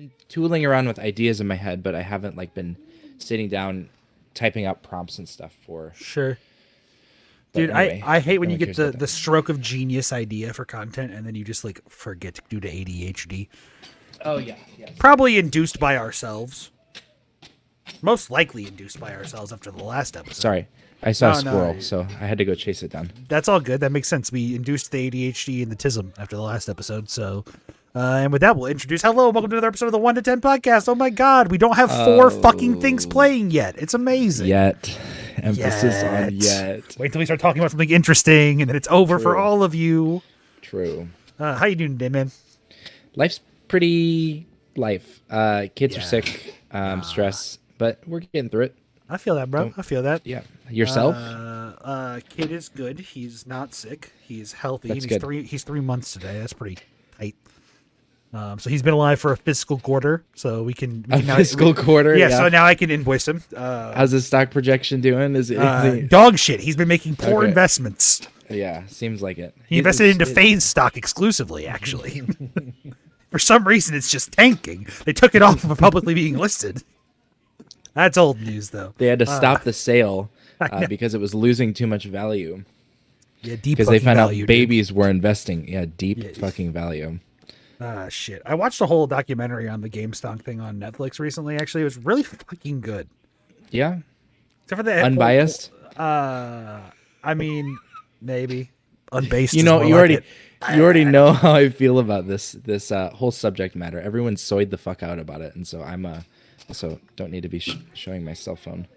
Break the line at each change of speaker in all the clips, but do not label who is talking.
been tooling around with ideas in my head, but I haven't like been sitting down typing out prompts and stuff for.
Sure.
But
Dude,
anyway,
I hate when
no
you
one
get
cares
the,
about
the
that.
stroke of genius idea for content and then you just like forget due to ADHD.
Oh yeah, yes.
Probably induced by ourselves. Most likely induced by ourselves after the last episode.
Sorry, I saw a
No,
squirrel, so I had to go chase it down.
That's all good. That makes sense. We induced the ADHD and the TISM after the last episode. So, and with that, we'll introduce. Hello, welcome to another episode of the 1 to 10 podcast. Oh my God, we don't have four fucking things playing yet. It's amazing.
Yet, emphasis on yet.
Wait till we start talking about something interesting, and then it's over for
True.
all of you.
True.
How you doing today, man?
Life's pretty life. Kids are sick, stress, but we're getting through it.
I feel that, bro. I feel that.
Yeah. Yourself?
Kid is good. He's not sick. He's healthy.
That's
He's
good.
He's 3 months today. That's pretty tight. So he's been alive for a fiscal quarter. So we can now,
fiscal quarter.
Yeah, so now I can invoice him.
How's his stock projection doing? Is it?
Dog shit. He's been making poor
Okay.
investments.
Yeah, seems like it.
He invested into FaZe stock exclusively, actually. For some reason, it's just tanking. They took it off of publicly being listed. That's old news, though.
They had to stop the sale because it was losing too much value.
Yeah, deep
Because they
fucking
found
value,
out
dude.
babies were investing. Yeah, deep fucking value.
Shit. I watched a whole documentary on the GameStop thing on Netflix recently. Actually, it was really fucking good.
Yeah,
Except for the
unbiased.
I mean, maybe unbased.
You
is
know,
more
you
like it.
already know how I feel about this whole subject matter. Everyone soyed the fuck out about it, and so I'm also don't need to be showing my cell phone.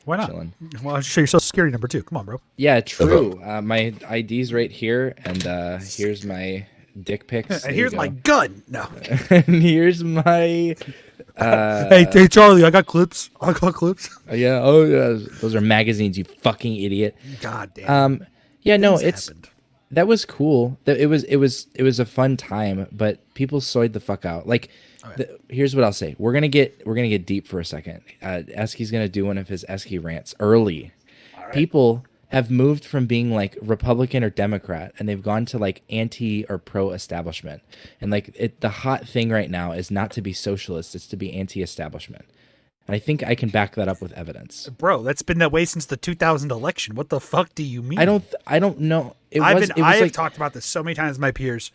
Why not?
chilling.
Well, I'll show your social security number too. Come on, bro.
Yeah, true. My ID's right here, and here's my dick pics.
And
There
here's
you
my
go.
gun. No.
And here's my
hey, Charlie, I got clips.
yeah. Oh, yeah, those are magazines. You fucking idiot.
God damn.
Yeah, no,
Things happened.
that was cool. It was a fun time, but people soyed the fuck out. Like, here's what I'll say: we're gonna get deep for a second. Eski's gonna do one of his Eski rants early. People have moved from being like Republican or Democrat, and they've gone to like anti or pro establishment. And like the hot thing right now is not to be socialist; it's to be anti-establishment. And I think I can back that up with evidence.
Bro, that's been that way since the 2000 election. What the fuck do you mean?
I don't know.
I have talked about this so many times with my peers.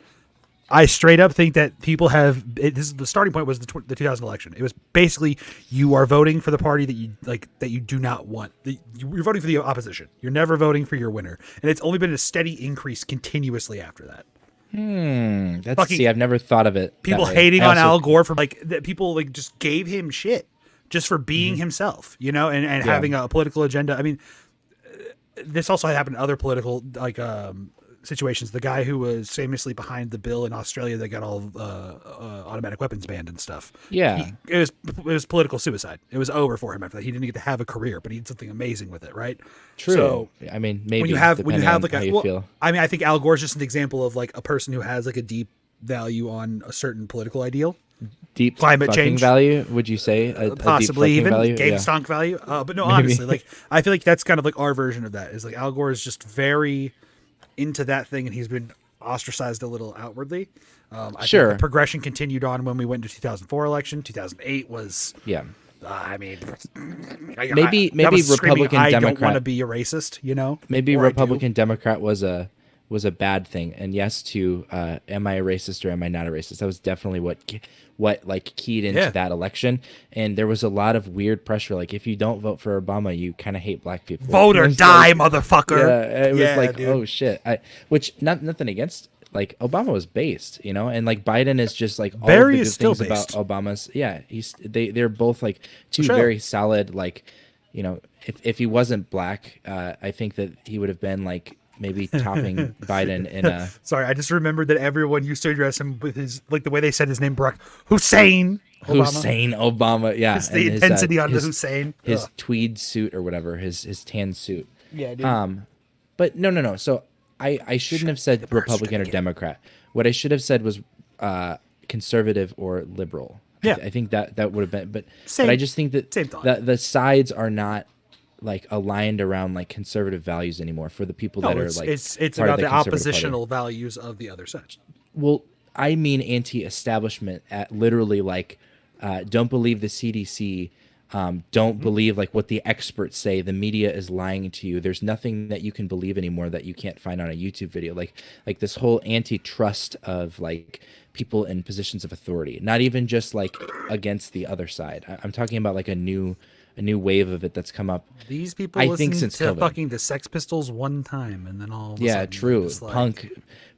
I straight up think that people have. The starting point was the 2000 election. It was basically you are voting for the party that you do not want. You're voting for the opposition. You're never voting for your winner, and it's only been a steady increase continuously after that.
See, I've never thought of it.
People
that way.
hating
I
on
also-
Al Gore for that people just gave him shit just for being himself, and having a political agenda. I mean, this also happened in other political situations. The guy who was famously behind the bill in Australia that got all automatic weapons banned and stuff.
Yeah.
It was political suicide. It was over for him after that. He didn't get to have a career, but he did something amazing with it, right?
True.
So
I mean, maybe
when you have like
how you feel.
I mean, I think Al Gore's just an example of like a person who has like a deep value on a certain political ideal.
Deep
climate
fucking
change.
value, would you say? A
Possibly
deep
even
value?
GameStop value. But no, honestly, like I feel like that's kind of like our version of that. Is like Al Gore is just very into that thing, and he's been ostracized a little outwardly. I think
Sure.
the progression continued on when we went to 2004 election. 2008 was.
Yeah.
I mean,
Maybe
that was screaming,
Republican
I don't
Democrat.
want to be a racist.
Maybe
Or I do.
Republican Democrat was a bad thing. And yes, to am I a racist or am I not a racist? That was definitely what like keyed into that election. And there was a lot of weird pressure. Like if you don't vote for Obama, you kind of hate black people.
Vote or
It was
die,
like-
motherfucker.
Yeah, it was like,
dude.
oh shit. Which nothing against. Like Obama was based, and like Biden is just like all
Barry
of the
is
good
still
things
based.
about Obama's. Yeah, they're both like two
Sure.
very solid. Like, if he wasn't black, I think that he would have been like maybe topping Biden in a.
Sorry, I just remembered that everyone used to address him with his the way they said his name, Barack Hussein Obama.
Hussein Obama. Yeah,
It's the
and
intensity on the Hussein.
his
Ugh.
tweed suit or whatever, his tan suit.
Yeah, dude.
But no. So I shouldn't have said Republican or Democrat. What I should have said was conservative or liberal.
Yeah.
I think that would have been. But
Same-
I just think that
same thought.
the sides are not like aligned around like conservative values anymore for the people
No,
that are
it's
like
it's
part
about
of
the
conservative party.
oppositional values of the other side.
Well, I mean anti-establishment at literally like Don't believe the CDC. Don't believe like what the experts say. The media is lying to you. There's nothing that you can believe anymore that you can't find on a YouTube video. Like this whole antitrust of like people in positions of authority, not even just like against the other side. I'm talking about like a new wave of it that's come up.
These people
I
listen
think since
to
COVID.
fucking the Sex Pistols one time, and then all of a
Yeah,
sudden,
true.
it's like,
Punk,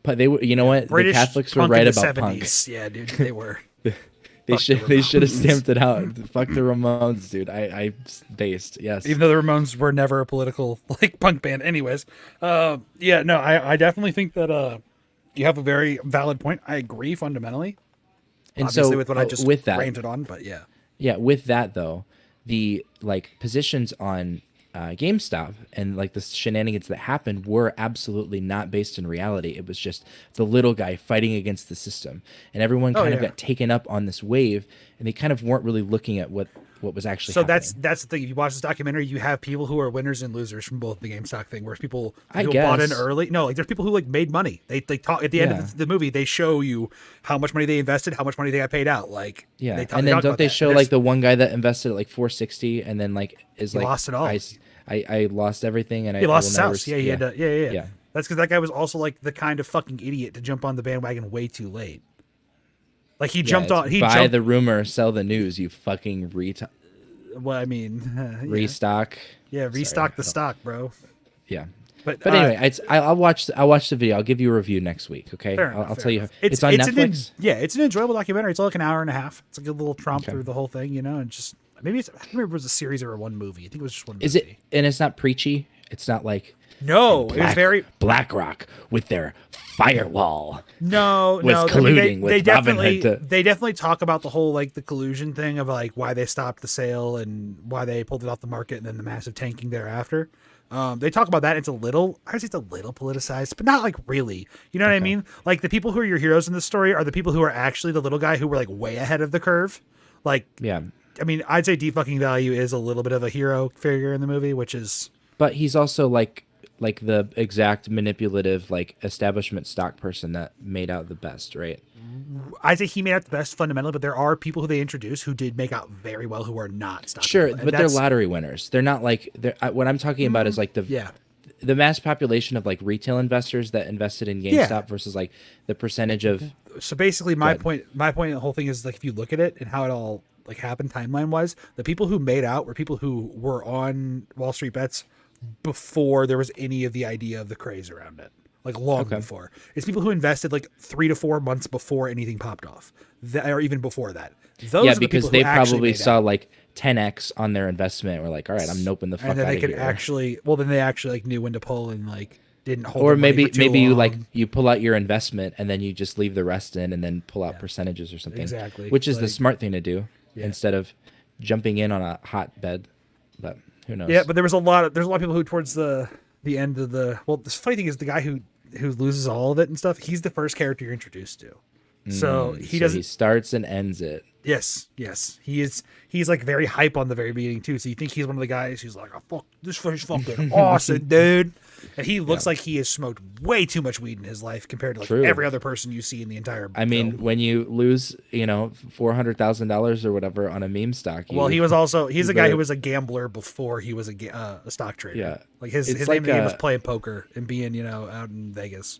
but they were. You know what?
British
the Catholics were
punk
right
in the
about punk.
70s. Yeah, dude, they were.
They
Fuck the
should have
Ramones.
stamped it out. Fuck the Ramones, dude. I based yes.
Even though the Ramones were never a political like punk band, anyways. Yeah, no, I definitely think that you have a very valid point. I agree fundamentally.
And
Obviously,
so
with what I just
with that,
ranted on, but yeah.
yeah, with that though, the like positions on GameStop and like the shenanigans that happened were absolutely not based in reality. It was just the little guy fighting against the system, and everyone kind of
yeah.
got taken up on this wave, and they kind of weren't really looking at what was actually
So
happening.
that's the thing. If you watch this documentary, you have people who are winners and losers from both the GameStop thing. Whereas people who bought in
guess.
early, no, like there's people who like made money. They talk at the end of the movie. They show you how much money they invested, how much money they got paid out. Like
Yeah,
they
and then
talk
don't
about
they
that.
show like the one guy that invested at like 460 and then like is like
lost it all.
I lost everything and
he
I
lost
will
his
never
house. Yeah, he had to, yeah.
yeah.
That's because that guy was also like the kind of fucking idiot to jump on the bandwagon way too late. Like he jumped on. He
buy
jumped.
the rumor, sell the news. You fucking
Well, I mean, yeah.
restock.
Yeah, restock the stock, bro.
Yeah.
But
Anyway, I'll watch the video. I'll give you a review next week. Okay, I'll tell you. It's on Netflix.
It's an enjoyable documentary. It's like an hour and a half. It's a good little tromp through the whole thing, you know, and just maybe I don't remember if it was a series or one movie. I think it was just one movie.
Is it? And it's not preachy. It's not like
no. It was very
BlackRock with their firewall.
No.
colluding with
they definitely
Robinhood
they definitely talk about the whole like the collusion thing of like why they stopped the sale and why they pulled it off the market and then the massive tanking thereafter. They talk about that. I would say it's a little politicized, but not like really. You know what I mean? Like the people who are your heroes in this story are the people who are actually the little guy who were like way ahead of the curve. Like,
yeah.
I mean, I'd say D fucking Value is a little bit of a hero figure in the movie, which is.
But he's also like the exact manipulative like establishment stock person that made out the best, right?
I'd say he made out the best fundamentally, but there are people who they introduced who did make out very well who are not stock.
Sure, but they're lottery winners. They're not like what I'm talking about is like the mass population of like retail investors that invested in GameStop versus like the percentage of.
So basically, my point in the whole thing is like if you look at it and how it all like happened timeline wise, the people who made out were people who were on Wall Street Bets before there was any of the idea of the craze around it. Like long before. It's people who invested like 3 to 4 months before anything popped off, or even before that. Those are
because
the
they
who
probably saw like 10x on their investment. And we're like, all right, I'm noping the fuck out of here.
And then they could actually, then they actually like knew when to pull and like didn't hold.
Or
maybe
you like you pull out your investment and then you just leave the rest in and then pull out percentages or something.
Exactly.
Which is the smart thing to do instead of jumping in on a hotbed. But who knows?
Yeah, but there's a lot of people who towards the end of the the funny thing is the guy who loses all of it and stuff, he's the first character you're introduced to. So he
starts and ends it.
Yes. He's like very hype on the very beginning too. So you think he's one of the guys who's like, oh, fuck, this fish fucking awesome, dude. And he looks like he has smoked way too much weed in his life compared to like every other person you see in the entire
I mean, when you lose, $400,000 or whatever on a meme stock.
He's a guy who was a gambler before he was a stock trader.
Yeah.
Like his name of the game was playing poker and being, out in Vegas.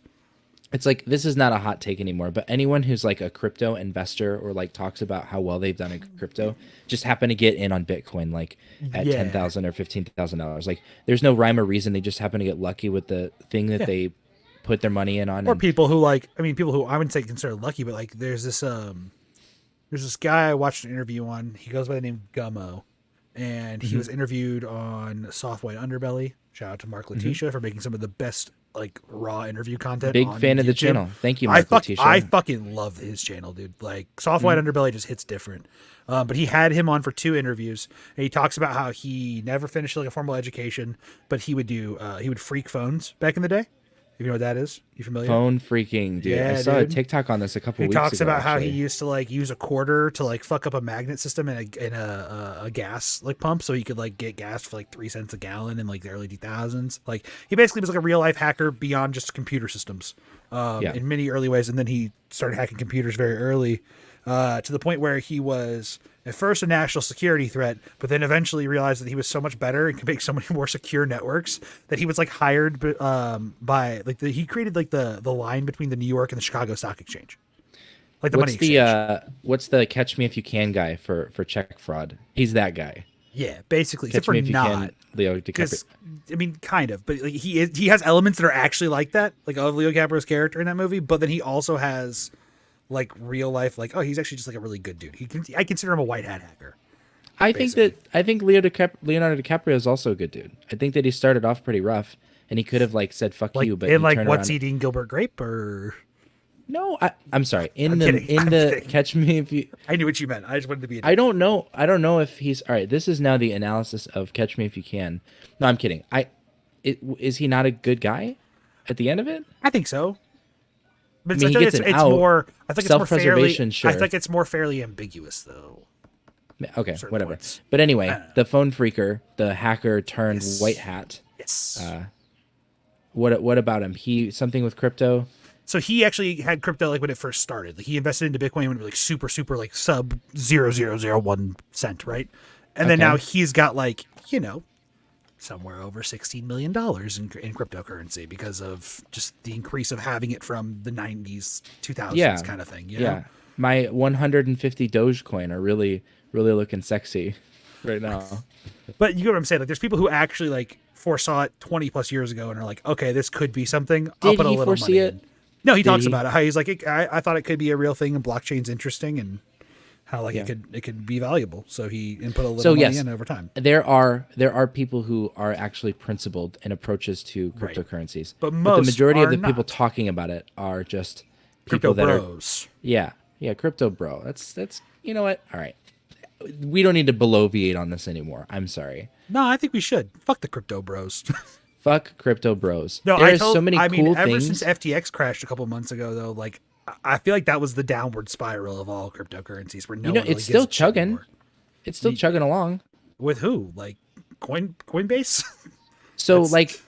It's like, this is not a hot take anymore, but anyone who's like a crypto investor or like talks about how well they've done in crypto just happen to get in on Bitcoin, like at $10,000 or $15,000. Like there's no rhyme or reason. They just happen to get lucky with the thing that they put their money in on.
Or people who people who I wouldn't say consider lucky, but like there's this guy I watched an interview on. He goes by the name Gummo, and he was interviewed on Soft White Underbelly. Shout out to Mark Letitia for making some of the best like raw interview content.
Big
on
fan of the
YouTube.
channel. Thank you, Mark Letitia.
I fucking love his channel, dude. Like Soft White Underbelly just hits different. But he had him on for 2 interviews, and he talks about how he never finished like a formal education, but he would freak phones back in the day. You know what that is? You familiar?
Phone freaking, dude.
Yeah,
I saw a TikTok on this a couple weeks ago.
He talks about how he used to like use a quarter to like fuck up a magnet system in a gas like pump so he could like get gas for like 3 cents a gallon in like the early 2000s. Like he basically was like a real life hacker beyond just computer systems in many early ways. And then he started hacking computers very early. to the point where he was at first a national security threat, but then eventually realized that he was so much better and could make so many more secure networks that he was like hired by like he created like the line between the New York and the Chicago Stock Exchange, like the money exchange.
What's the Catch Me If You Can guy for check fraud? He's that guy.
Yeah, basically.
Catch
Except for
Me If You
not.
Can, Leo DiCaprio.
I mean, kind of, but like he has elements that are actually like that, like of Leo DiCaprio's character in that movie. But then he also has like real life, like he's actually just like a really good dude. I consider him a white hat hacker.
I think Leonardo DiCaprio is also a good dude. I think that he started off pretty rough, and he could have like said "fuck
like,
you," but
and
he
like
turned
what's
around.
eating Gilbert Grape or
No, I'm sorry. I'm
kidding.
The Catch Me If You.
I knew what you meant. I just wanted to be.
I don't know. I don't know if he's all right. This is now the analysis of Catch Me If You Can. No, I'm kidding. Is he not a good guy at the end of it?
I think so. But
I mean,
I think it's more. I think it's more fairly.
Self-preservation, sure.
I think it's more fairly ambiguous though.
Okay, whatever.
Points.
But anyway, the phone freaker, the hacker turned white hat.
Yes.
What about him? He something with crypto.
So he actually had crypto like when it first started. Like he invested into Bitcoin when it was like super like sub 0.0001 cent, right? And then now he's got like somewhere over $16 million in cryptocurrency because of just the increase of having it from the 90s, 2000s kind of thing. You know?
Yeah. My 150 Dogecoin are really looking sexy right now.
But you know what I'm saying? Like there's people who actually like foresaw it 20 plus years ago and are like, okay, this could be something. I'll put a little money in. No, he talks about it. How he's like, I thought it could be a real thing and blockchain's interesting and how like it could be valuable. So he put a little money in over time.
There are people who are actually principled in approaches to cryptocurrencies,
but
the majority of the
not.
people talking about it are just
Crypto
people that
bros.
are crypto bro. That's you know what? All right, we don't need to bloviate on this anymore. I'm sorry.
No, I think we should. Fuck the crypto bros.
Fuck crypto bros.
No,
there's so many cool
ever
things.
since FTX crashed a couple months ago, though, like I feel like that was the downward spiral of all cryptocurrencies, where no one really
it's still
gives a shit
chugging.
anymore.
It's still chugging along.
With who? Like Coinbase?
So like,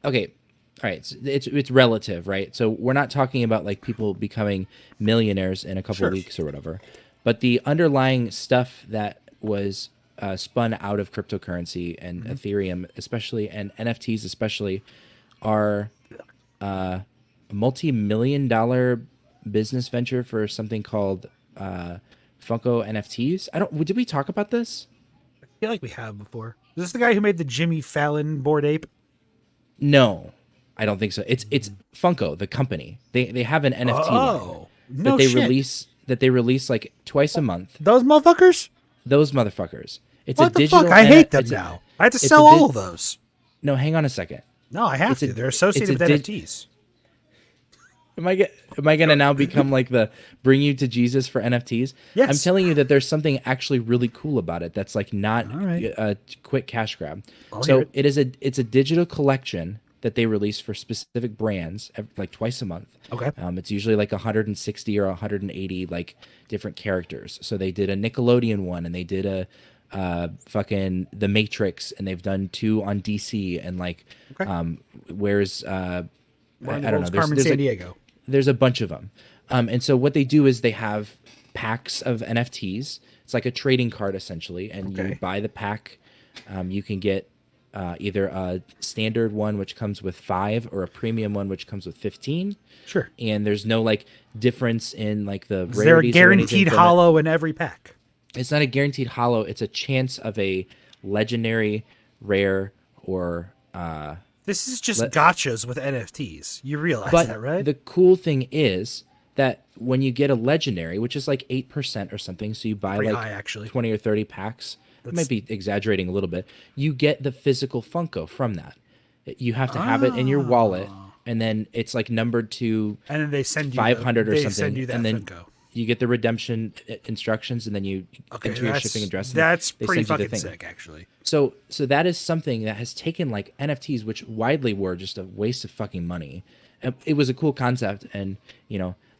okay, all right. So it's relative, right? So we're not talking about like people becoming millionaires in a couple of weeks or whatever, but the underlying stuff that was spun out of cryptocurrency and Ethereum, especially, and NFTs especially, are a multi-million-dollar business venture for something called Funko NFTs. Did we talk about this?
I feel like we have before. Is this the guy who made the Jimmy Fallon Bored Ape?
No, I don't think so. It's Funko, the company. They have an NFT line that they release like twice a month.
Those motherfuckers.
It's
what
a digital.
Fuck? I hate them now. I have to sell all of those.
No, hang on a second.
No, I have to. They're associated with NFTs.
Am I gonna now become like the bring you to Jesus for NFTs?
Yes.
I'm telling you that there's something actually really cool about it. That's like not a quick cash grab. It's a digital collection that they release for specific brands like twice a month.
Okay.
It's usually like 160 or 180 like different characters. So they did a Nickelodeon one, and they did a fucking The Matrix, and they've done 2 on DC, and like where's I don't know.
Carmen San Diego.
There's a bunch of them. And so what they do is they have packs of NFTs. It's like a trading card essentially, and you buy the pack. You can get either a standard one which comes with 5 or a premium one which comes with 15.
Sure.
And there's no like difference in like the rarities.
Is there a guaranteed holo in every pack?
It's not a guaranteed holo. It's a chance of a legendary, rare, or
this is just gotchas with NFTs. You realize that, right?
The cool thing is that when you get a legendary, which is like 8% or something, so you buy
pretty
like
high, actually.
20 or 30 packs. I might be exaggerating a little bit. You get the physical Funko from that. You have to have it in your wallet, and then it's like numbered to
and then they send you
500 or something.
Send you that
and then
Funko.
You get the redemption instructions, and then you enter your shipping address.
That's pretty fucking sick, actually.
So that is something that has taken like NFTs, which widely were just a waste of fucking money. It was a cool concept, and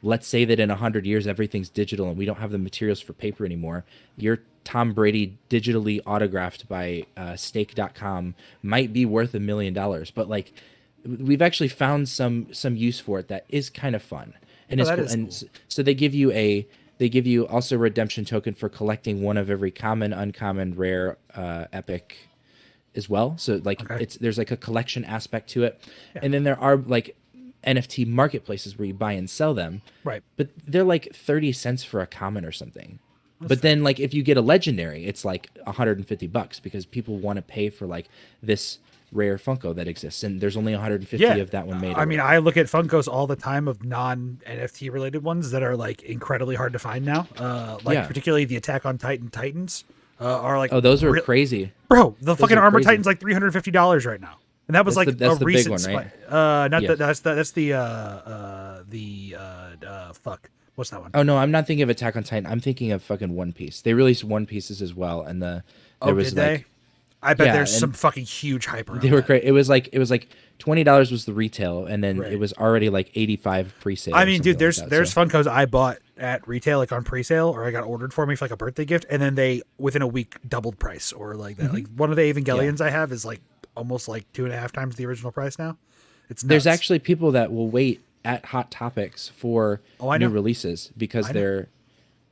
let's say that in 100 years everything's digital and we don't have the materials for paper anymore. Your Tom Brady digitally autographed by stake.com might be worth $1 million, but like we've actually found some use for it that is kind of fun. And it's cool. And so they give you a they give you also a redemption token for collecting one of every common, uncommon, rare, epic as well. So like
Okay.
there's like a collection aspect to it.
Yeah.
And then there are like NFT marketplaces where you buy and sell them.
Right.
But they're like 30 cents for a common or something. But then like if you get a legendary, it's like $150 because people want to pay for like this rare Funko that exists, and there's only 150
Yeah.
of that one made.
I mean, I look at Funkos all the time of non NFT related ones that are like incredibly hard to find now. Like
Yeah.
particularly the Attack on Titan Titans are like,
Oh, those are crazy.
bro. The fucking
are
Armor
crazy.
Titan's like $350 right now, and that was
That's
like
that's
a
the big
recent
one, right?
Not
Yeah.
that's fuck. What's that one?
Oh no, I'm not thinking of Attack on Titan. I'm thinking of fucking One Piece. They released One Pieces as well, and there was
did
like
they? I bet
yeah,
there's
and
some fucking huge hype around
they were
that.
great. It was like $20 was the retail, and then
Right.
it was already like 85 pre-sale.
I
or
mean,
something
dude, there's
like that, so.
Funkos I bought at retail, like on pre-sale, or I got ordered for me for like a birthday gift, and then they within a week doubled price, or like that. Like one of the Evangelions I have is like almost like 2.5 times the original price now. It's nuts.
There's actually people that will wait at Hot Topics for
I
new
know.
releases because
know.
they're.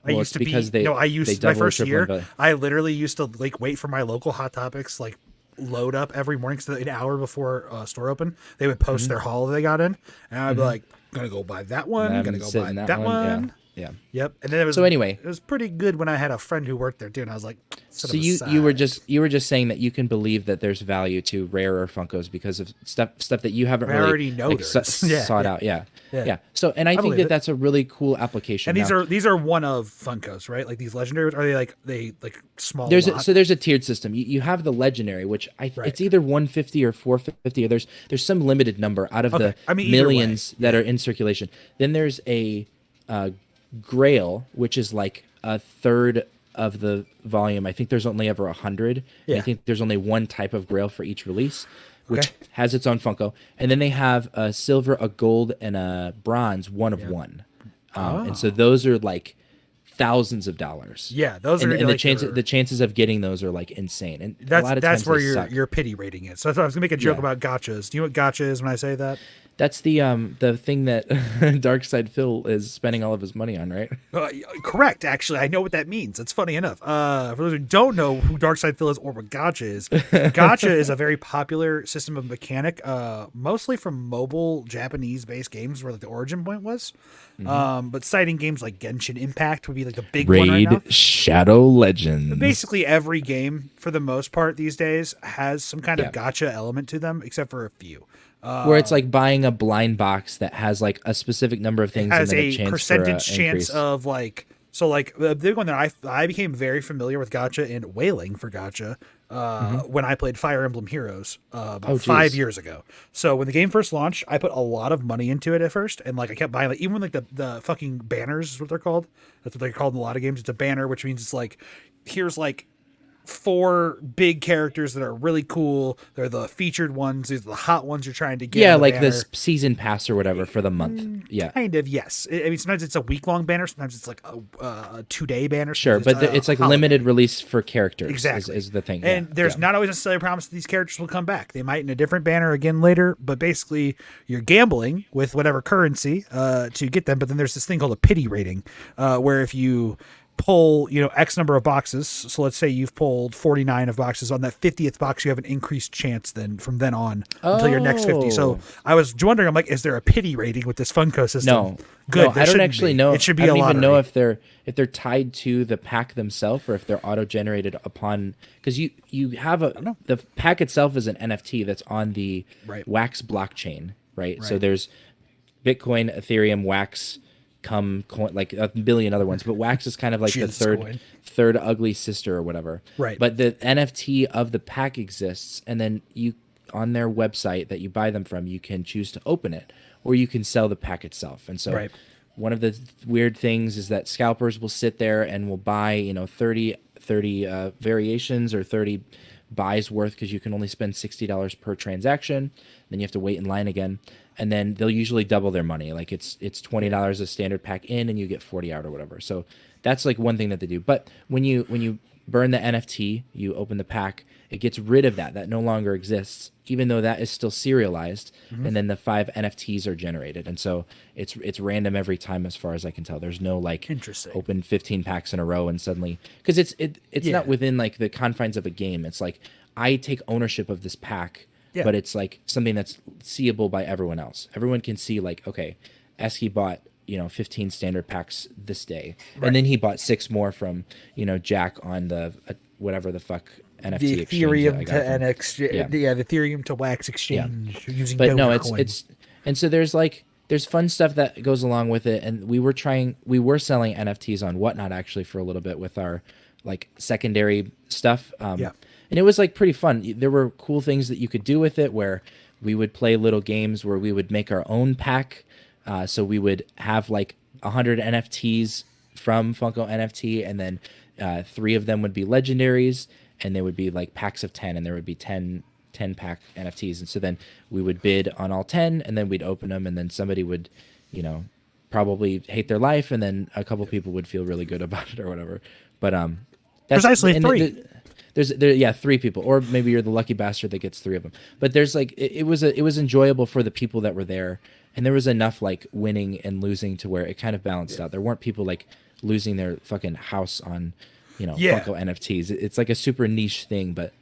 I
Well,
used
it's
to be.
because they.
No, I
they
used my
double or
first
triple
year.
in value.
I literally used to like wait for my local Hot Topics like load up every morning, so an hour before store open, they would post their haul that they got in, and I'd be like, "Gonna go buy that one.
And
Gonna
I'm
go
sitting
buy that one."
Yeah.
Yep. And then it was
So anyway.
it was pretty good when I had a friend who worked there too, and I was like,
So you were just saying that you can believe that there's value to rarer Funkos because of stuff that you haven't
I
really
already know
like,
there's. Yeah,
sought
yeah.
out. Yeah.
Yeah.
Yeah. So and I think
believe
that
it.
that's a really cool application.
And
Now,
these are one of Funkos, right? Like these legendaries, are they like small?
there's
lot?
there's a tiered system. You have the legendary, which
Right.
it's either 150 or 450, or there's some limited number out of the
I mean, either
millions that are in circulation. Then there's a Grail, which is like a third of the volume. I think there's only ever 100. And
Yeah.
I think there's only one type of Grail for each release, which
Okay.
has its own Funko. And then they have a silver, a gold, and a bronze, one of one. And so those are like thousands of dollars.
Yeah, those are
and
like
the chances of getting those are like insane. And a lot of
that's
times
where
they suck.
your pity rating is. So I thought I was gonna make a joke
Yeah.
about gotchas. Do you know what gotcha is when I say that?
That's the thing that Darkside Phil is spending all of his money on, right?
Correct. Actually, I know what that means. It's funny enough. For those who don't know who Darkside Phil is or what gotcha is, gotcha is a very popular system of mechanic, mostly from mobile Japanese-based games, where like the origin point was. But citing games like Genshin Impact would be like the big one right now.
Shadow Legends.
Basically, every game, for the most part these days, has some kind
Yeah.
of gotcha element to them, except for a few.
Where it's like buying a blind box that has like a specific number of things and
Has
then a
a
chance
percentage
for a
chance
increase.
of like, so like the big one that I became very familiar with gotcha and whaling for gotcha when I played Fire Emblem Heroes about 5
geez.
years ago. So when the game first launched, I put a lot of money into it at first, and like I kept buying like even like the fucking banners is what they're called. That's what they're called in a lot of games. It's a banner, which means it's like here's like 4 big characters that are really cool. They're the featured ones. These are the hot ones you're trying to get.
Yeah,
on the
like
banner.
this season pass or whatever for the month. Yeah.
Kind of, yes. I mean, sometimes it's a week-long banner. Sometimes it's like a 2-day banner.
Sure,
sometimes
but it's like
holiday.
limited release for characters.
Exactly.
Is the thing.
And
Yeah,
there's
yeah.
not always necessarily a promise that these characters will come back. They might in a different banner again later, but basically you're gambling with whatever currency to get them. But then there's this thing called a pity rating, where if you pull, X number of boxes. So let's say you've pulled 49 of boxes. On that 50th box, you have an increased chance then from then on until your next 50. So
Oh.
I was wondering, I'm like, is there a pity rating with this Funko system?
No,
Good.
No,
there
I don't
shouldn't
actually
be.
know.
It should be
I don't
a
even
lottery.
know if they're tied to the pack themselves or if they're auto generated upon, because you have the pack itself is an NFT that's on the
Right.
Wax blockchain, right? So
Right.
there's Bitcoin, Ethereum, Wax, coin, like a billion other ones, but Wax is kind of like the
Jizz
third ugly sister or whatever.
Right.
But the NFT of the pack exists, and then you on their website that you buy them from, you can choose to open it or you can sell the pack itself. And so
Right.
one of the weird things is that scalpers will sit there and will buy, 30 variations or 30 buys worth, because you can only spend $60 per transaction. Then you have to wait in line again. And then they'll usually double their money. Like it's $20 a standard pack in and you get 40 out or whatever. So that's like one thing that they do. But when you burn the NFT, you open the pack, it gets rid of that. That no longer exists, even though that is still serialized. And then the 5 NFTs are generated, and so it's random every time, as far as I can tell. There's no like
Interesting.
open 15 packs in a row and suddenly, because it's not within like the confines of a game. It's like I take ownership of this pack, but it's like something that's seeable by everyone else. Everyone can see like, okay, Eski bought 15 standard packs this day, and then he bought 6 more from Jack on the whatever the fuck NFT
The
exchange
Ethereum
that I got
to NX, the Ethereum to Wax exchange using
but no,
Dogecoin.
it's and so there's fun stuff that goes along with it, and we were selling NFTs on Whatnot actually for a little bit with our like secondary stuff. And it was like pretty fun. There were cool things that you could do with it, where we would play little games where we would make our own pack. So we would have like 100 NFTs from Funko NFT, and then 3 of them would be legendaries, and they would be like packs of 10, and there would be 10 pack NFTs. And so then we would bid on all 10, and then we'd open them, and then somebody would, probably hate their life, and then a couple people would feel really good about it or whatever. But that's
precisely 3.
There's 3 people, or maybe you're the lucky bastard that gets 3 of them. But there's like it was enjoyable for the people that were there, and there was enough like winning and losing to where it kind of balanced out. There weren't people like losing their fucking house on Funko NFTs. It's like a super niche thing, but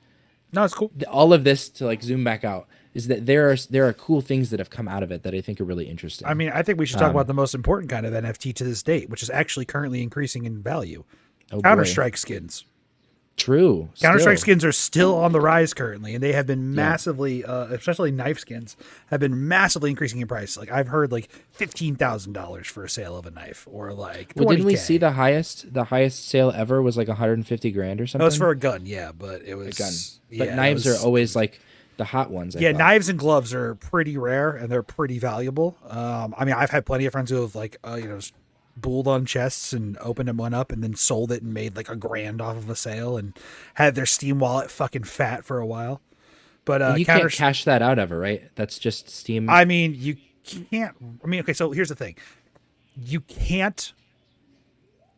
no, it's cool.
All of this, to like zoom back out, is that there are cool things that have come out of it that I think are really interesting.
I mean, I think we should talk about the most important kind of NFT to this date, which is actually currently increasing in value. Counter-Strike skins.
True.
Counter-Strike skins are still on the rise currently, and they have been massively, especially knife skins, have been massively increasing in price. Like I've heard like $15,000 for a sale of a knife, or like 20K.
Well, didn't we see the highest sale ever was like 150 grand or something?
That was for a gun, but it was
a gun. But knives are always like the hot ones. I thought.
Knives and gloves are pretty rare, and they're pretty valuable. I mean, I've had plenty of friends who have like bulled on chests and opened one up and then sold it and made like $1,000 off of a sale and had their Steam wallet fucking fat for a while. But
you can't cash that out ever, right? That's just Steam.
I mean, you can't. I mean, okay, so here's the thing: you can't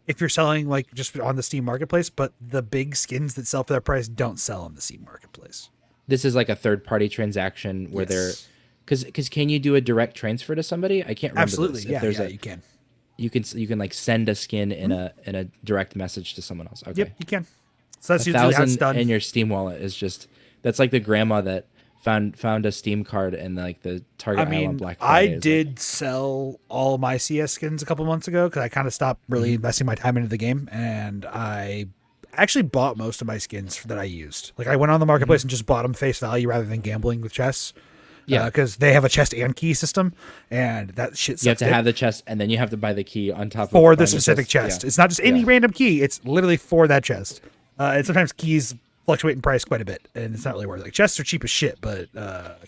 if you're selling like just on the Steam marketplace. But the big skins that sell for that price don't sell on the Steam marketplace.
This is like a third-party transaction where they're because can you do a direct transfer to somebody? I can't remember.
Absolutely,
this.
You can.
You can like send a skin in a direct message to someone else. Okay.
Yep, you can. So that's usually how it's done.
in your Steam wallet is just that's like the grandma that found a Steam card and like the Target aisle on Black Friday.
I did sell all my CS skins a couple months ago because I kind of stopped really investing my time into the game, and I actually bought most of my skins that I used. Like I went on the marketplace and just bought them face value rather than gambling with chests. Yeah, because they have a chest and key system, and that shit.
You have to have the chest, and then you have to buy the key on top
for the specific chest. Yeah. It's not just any random key; it's literally for that chest. And sometimes keys fluctuate in price quite a bit, and it's not really worth it. Like chests are cheap as shit, but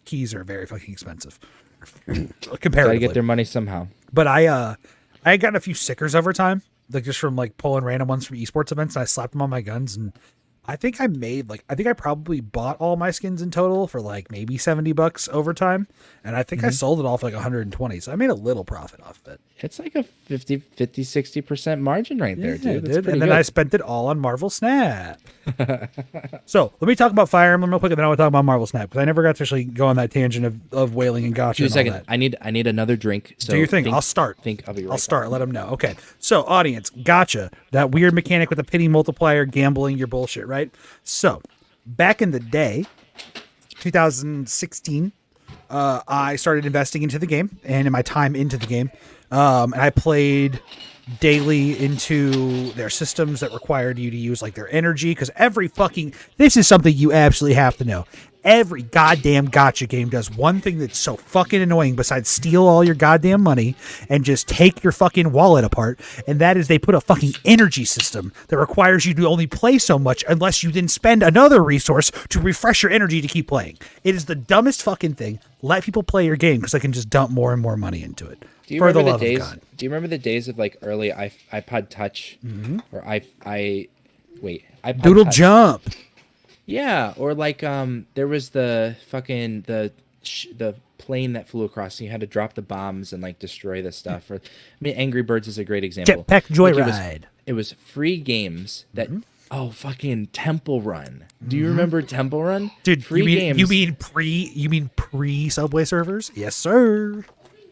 keys are very fucking expensive comparatively.
Gotta get their money somehow.
But I had gotten a few stickers over time, like just from like pulling random ones from esports events, and I slapped them on my guns, and I think I probably bought all my skins in total for like maybe $70 over time. And I think I sold it all for like 120. So I made a little profit off of it.
It's like a 60% margin right there, dude. That's
and then I spent it all on Marvel Snap. So let me talk about Fire Emblem real quick, and then I want to talk about Marvel Snap, because I never got to actually go on that tangent of whaling and gotcha.
2 seconds. I need another drink. So
do your thing. I'll start.
I'll be right
I'll start. Let them know. Okay. So audience, gotcha. That weird mechanic with the pity multiplier, gambling, your bullshit, right? So back in the day, 2016, I started investing into the game and in my time into the game. And I played daily into their systems that required you to use like their energy, because this is something you absolutely have to know. Every goddamn gotcha game does one thing that's so fucking annoying besides steal all your goddamn money and just take your fucking wallet apart, and that is they put a fucking energy system that requires you to only play so much unless you then spend another resource to refresh your energy to keep playing. It is the dumbest fucking thing. Let people play your game because they can just dump more and more money into it.
Do you remember the days of like early iPod Touch or iPod
Doodle
Touch?
Jump?
Yeah, or like there was the fucking the plane that flew across, and you had to drop the bombs and like destroy the stuff. Or Angry Birds is a great example.
Jetpack Joyride.
Like it was free games that Oh, fucking Temple Run. Do you remember Temple Run?
Dude,
Free games.
you mean pre Subway servers? Yes, sir.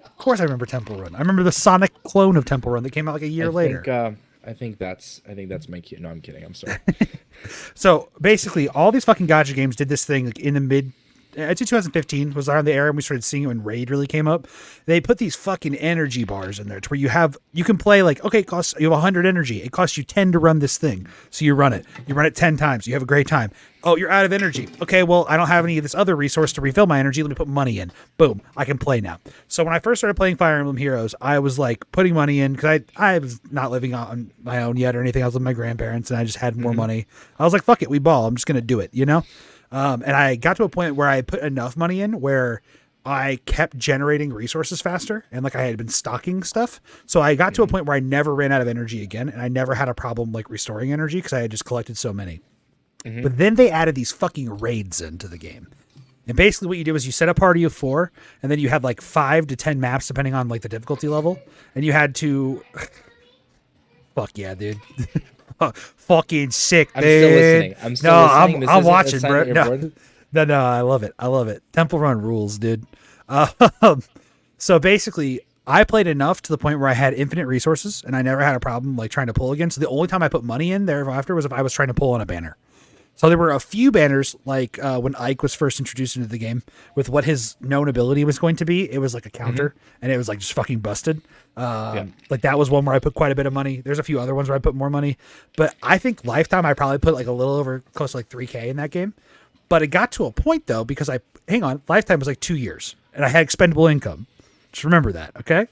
Of course I remember Temple Run. I remember the Sonic clone of Temple Run that came out like a year later.
I think that's my cue. No, I'm kidding. I'm sorry.
So basically, all these fucking gacha games did this thing like in the mid. I'd say 2015 was around the era when we started seeing it when Raid really came up. They put these fucking energy bars in there to where you can play like, okay, you have 100 energy. It costs you 10 to run this thing. So you run it. You run it 10 times. You have a great time. Oh, you're out of energy. Okay, well, I don't have any of this other resource to refill my energy. Let me put money in. Boom, I can play now. So when I first started playing Fire Emblem Heroes, I was like putting money in because I was not living on my own yet or anything. I was with my grandparents and I just had more money. I was like, fuck it, we ball. I'm just going to do it, you know? And I got to a point where I put enough money in where I kept generating resources faster and like I had been stocking stuff. So I got to a point where I never ran out of energy again. And I never had a problem like restoring energy because I had just collected so many. But then they added these fucking raids into the game. And basically what you do is you set a party of 4 and then you had like 5 to 10 maps depending on like the difficulty level. And you had to, fuck yeah, dude. Fucking sick, dude.
I'm still listening.
I'm watching, bro. No, I love it. Temple Run rules, dude. So basically, I played enough to the point where I had infinite resources, and I never had a problem like trying to pull again. So the only time I put money in thereafter was if I was trying to pull on a banner. So there were a few banners, like when Ike was first introduced into the game, with what his known ability was going to be. It was like a counter, and it was like just fucking busted. Like that was one where I put quite a bit of money. There's a few other ones where I put more money, but I think lifetime I probably put like a little over close to like 3K in that game. But it got to a point though because lifetime was like 2 years, and I had expendable income. Just remember that, okay?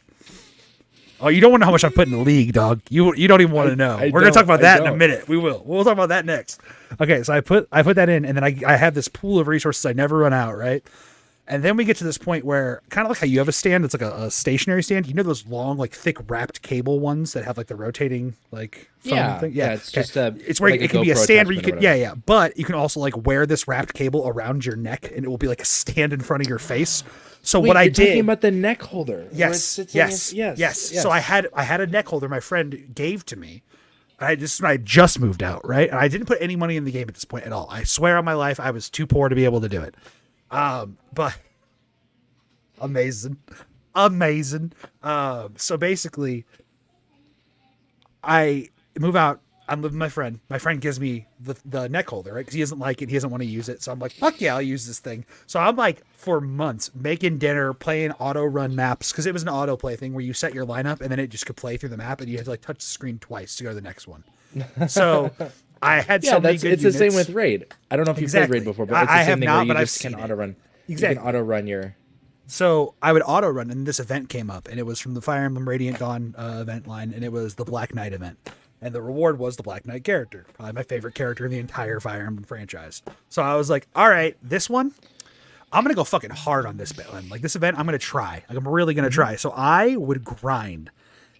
Oh, you don't want to know how much I put in the league, dog. You don't even want to know. We're gonna talk about that in a minute. We will. We'll talk about that next. Okay, so I put that in, and then I have this pool of resources I never run out, right? And then we get to this point where, kind of like how you have a stand, it's like a stationary stand. You know those long, like thick wrapped cable ones that have like the rotating like phone thing?
Yeah, it's just
it's where
like
it can be a stand where you can
yeah.
But you can also like wear this wrapped cable around your neck, and it will be like a stand in front of your face. So what I did,
talking about the neck holder.
Yes. So I had a neck holder my friend gave to me. I just moved out, right? And I didn't put any money in the game at this point at all. I swear on my life, I was too poor to be able to do it. But amazing. So basically, I move out. I'm living with my friend. My friend gives me the neck holder, right? Because he doesn't like it. He doesn't want to use it. So I'm like, fuck yeah, I'll use this thing. So I'm like, for months, making dinner, playing auto run maps. Because it was an auto play thing where you set your lineup and then it just could play through the map. And you had to like touch the screen twice to go to the next one. So I had so many good
it's
units.
the same with Raid. I don't know if you've played Raid before, but it's the same thing where you just can auto run.
Exactly.
You can auto run your...
So I would auto run, and this event came up, and it was from the Fire Emblem Radiant Dawn event line, and it was the Black Knight event. And the reward was the Black Knight character, probably my favorite character in the entire Fire Emblem franchise. So I was like, all right, this one, I'm going to go fucking hard on this one. Like this event, I'm going to try. Like I'm really going to try. So I would grind.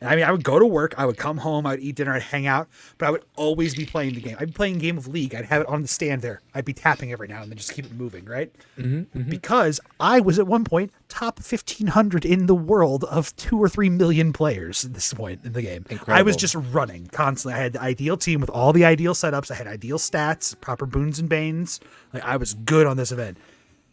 I mean, I would go to work, I would come home, I would eat dinner, I'd hang out, but I would always be playing the game. I'd be playing Game of League. I'd have it on the stand there. I'd be tapping every now and then, just keep it moving, right? Because I was at one point top 1,500 in the world of 2 or 3 million players at this point in the game.
Incredible.
I was just running constantly. I had the ideal team with all the ideal setups. I had ideal stats, proper boons and banes. Like I was good on this event.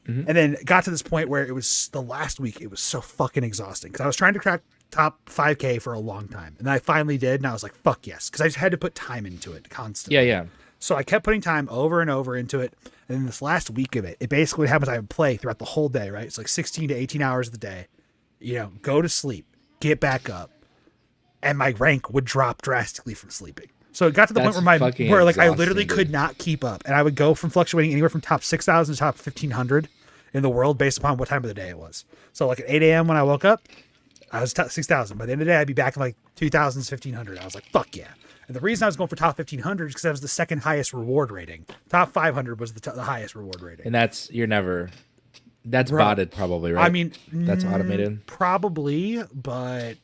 And then it got to this point where it was the last week. It was so fucking exhausting because I was trying to crack top 5K for a long time. And I finally did. And I was like, fuck yes. Because I just had to put time into it constantly.
Yeah.
So I kept putting time over and over into it. And then this last week of it basically what happens. I would play throughout the whole day, right? It's like 16 to 18 hours of the day, go to sleep, get back up. And my rank would drop drastically from sleeping. So it got to the point where I literally could not keep up. And I would go from fluctuating anywhere from top 6,000 to top 1,500 in the world based upon what time of the day it was. So like at 8 a.m. when I woke up, I was top 6,000. By the end of the day, I'd be back in like 2,000s, 1,500. I was like, fuck yeah. And the reason I was going for top 1,500 is because that was the second highest reward rating. Top 500 was the highest reward rating.
And that's botted probably, right?
I mean,
that's automated.
Probably, but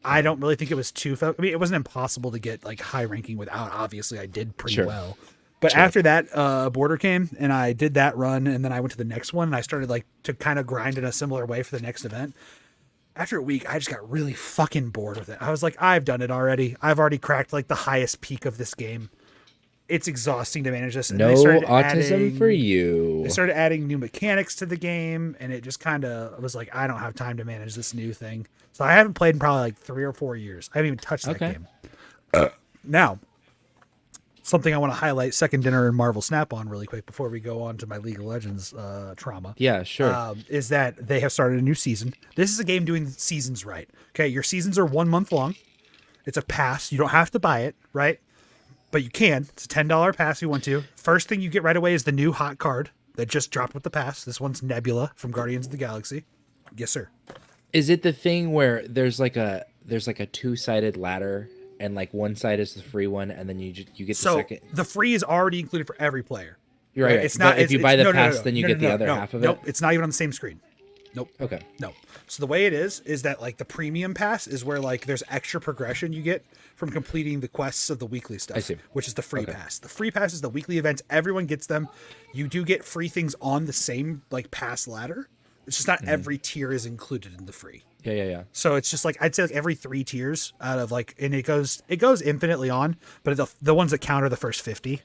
I don't really think it was it wasn't impossible to get like high ranking without. Obviously, I did pretty well. But after that border came and I did that run and then I went to the next one and I started like to kind of grind in a similar way for the next event. After a week, I just got really fucking bored with it. I was like, I've done it already. I've already cracked like the highest peak of this game. it's exhausting to manage this. And
No autism for you.
They started adding new mechanics to the game, and it just kind of was like, I don't have time to manage this new thing. So I haven't played in probably like 3 or 4 years. I haven't even touched that game. Now, something I want to highlight, Second Dinner and Marvel Snap-on really quick before we go on to my League of Legends trauma.
Yeah, sure.
Is that they have started a new season. This is a game doing seasons right. Okay, your seasons are 1 month long. It's a pass. You don't have to buy it, right? But you can. It's a $10 pass if you want to. First thing you get right away is the new hot card that just dropped with the pass. This one's Nebula from Guardians of the Galaxy. Yes, sir.
Is it the thing where there's like a 2-sided ladder and like one side is the free one and then you get the second?
The free is already included for every player.
You're right. It's not. If you buy the pass, then you get the other half of it.
Nope. It's not even on the same screen. Nope.
Okay.
No. So the way it is that like the premium pass is where like there's extra progression you get from completing the quests of the weekly stuff.
I see.
Which is the free pass. The free pass is the weekly events. Everyone gets them. You do get free things on the same like pass ladder. It's just not every tier is included in the free.
Yeah.
So it's just like I'd say like every 3 tiers out of like, and it goes infinitely on, but the ones that count are the first 50.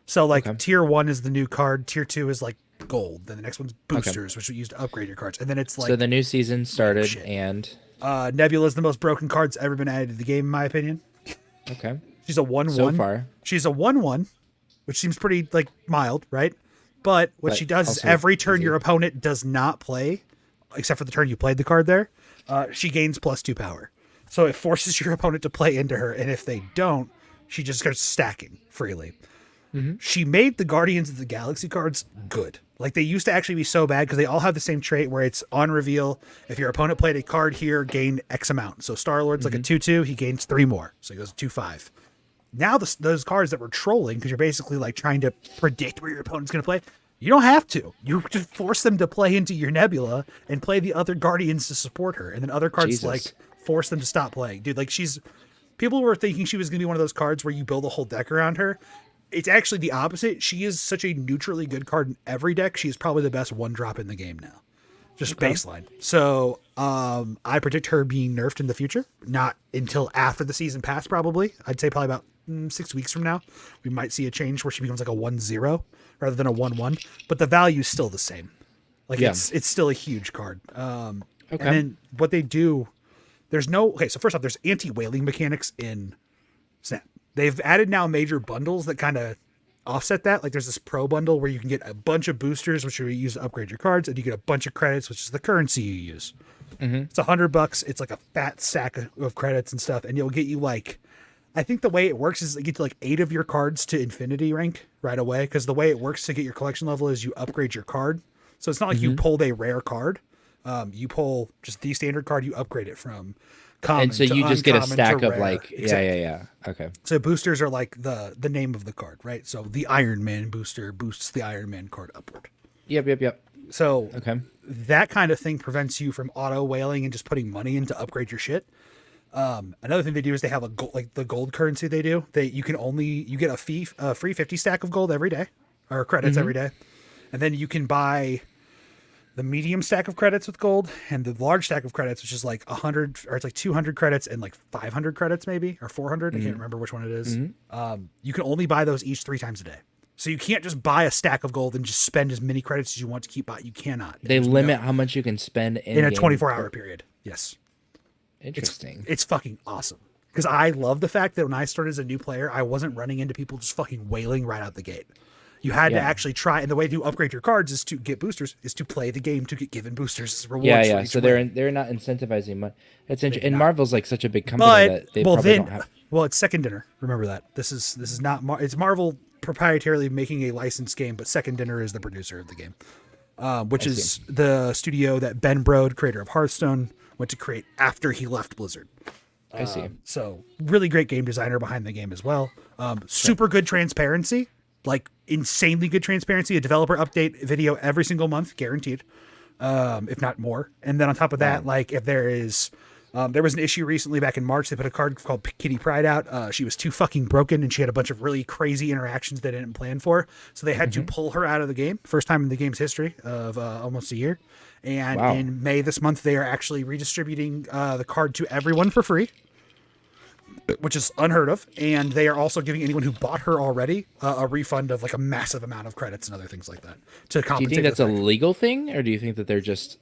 So like tier 1 is the new card. Tier 2 is like gold. Then the next one's boosters, which you use to upgrade your cards. And then it's like,
so the new season started and
Nebula is the most broken card that's ever been added to the game, in my opinion.
Okay.
She's a 1/1.
So far.
She's a 1/1, which seems pretty like mild, right? But what she does is every turn your opponent does not play, except for the turn you played the card there, she gains +2 power. So it forces your opponent to play into her, and if they don't, she just starts stacking freely. She made the Guardians of the Galaxy cards good. Like they used to actually be so bad because they all have the same trait where it's on reveal. If your opponent played a card here, gain X amount. So Star-Lord's like a 2/2, he gains 3 more. So he goes 2/5. Now those cards that were trolling, because you're basically like trying to predict where your opponent's going to play, you don't have to. You just force them to play into your Nebula and play the other Guardians to support her. And then other cards like force them to stop playing. Dude, like people were thinking she was going to be one of those cards where you build a whole deck around her. It's actually the opposite. She is such a neutrally good card in every deck. She is probably the best 1-drop in the game now. Just baseline. So I predict her being nerfed in the future. Not until after the season pass, probably. I'd say probably about 6 weeks from now. We might see a change where she becomes like a 1/0 rather than a 1/1. But the value is still the same. Like it's still a huge card. And then what they do, so first off, there's anti-whaling mechanics in Snap. They've added now major bundles that kind of offset that. Like there's this pro bundle where you can get a bunch of boosters, which you use to upgrade your cards, and you get a bunch of credits, which is the currency you use. It's $100. It's like a fat stack of credits and stuff, and it'll get you like, I think the way it works is it gets like 8 of your cards to infinity rank right away. Because the way it works to get your collection level is you upgrade your card. So it's not like you pulled a rare card. You pull just the standard card, you upgrade it from common.
And so you just get a stack of like,
exactly.
Yeah. Okay.
So boosters are like the name of the card, right? So the Iron Man booster boosts the Iron Man card upward.
Yep.
So that kind of thing prevents you from auto whaling and just putting money in to upgrade your shit. Another thing they do is they have a gold, like the gold currency they do. You get a free 50 stack of gold every day, or credits every day. And then you can buy the medium stack of credits with gold and the large stack of credits, which is like 100, or it's like 200 credits and like 500 credits maybe, or 400. I can't remember which one it is. You can only buy those each 3 times a day. So you can't just buy a stack of gold and just spend as many credits as you want to keep buying. You cannot.
They limit how much you can spend
in a 24-hour period. Yes.
Interesting.
It's fucking awesome. Because I love the fact that when I started as a new player, I wasn't running into people just fucking wailing right out the gate. You had to actually try, and the way to upgrade your cards is to get boosters, is to play the game to get given boosters as rewards.
Yeah. So they're not incentivizing much. It's interesting. And Marvel's like such a big company that they probably don't have.
Well, it's Second Dinner. Remember that. This is not it's Marvel proprietarily making a licensed game, but Second Dinner is the producer of the game, which is the studio that Ben Brode, creator of Hearthstone, went to create after he left Blizzard.
I see.
So really great game designer behind the game as well. Super good transparency. Like insanely good transparency, a developer update video every single month, guaranteed, if not more. And then on top of that, like if there is, there was an issue recently back in March, they put a card called Kitty Pryde out. She was too fucking broken and she had a bunch of really crazy interactions they didn't plan for. So they had to pull her out of the game. First time in the game's history of almost a year. And in May this month, they are actually redistributing the card to everyone for free. which is unheard of. And they are also giving anyone who bought her already a refund of like a massive amount of credits and other things like that to compensate.
Do you think that's a legal thing, or do you think that they're just...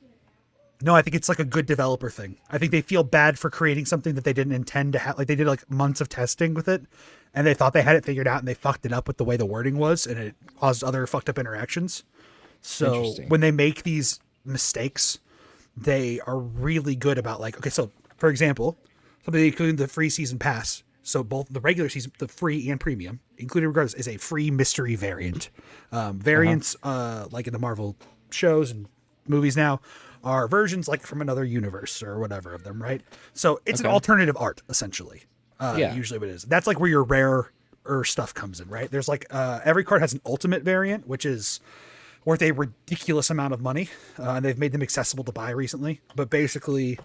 No, I think it's like a good developer thing. I think they feel bad for creating something that they didn't intend to have. Like they did like months of testing with it, and they thought they had it figured out, and they fucked it up with the way the wording was, and it caused other fucked up interactions. So when they make these mistakes, they are really good about like, okay, so for example, something including the free season pass. So both the regular season, the free and premium, included regardless, is a free mystery variant. Variants, like in the Marvel shows and movies now, are versions like from another universe or whatever of them, right? So it's an alternative art, essentially. Usually what it is. That's like where your rare stuff comes in, right? There's like every card has an ultimate variant, which is worth a ridiculous amount of money. And they've made them accessible to buy recently. But basically,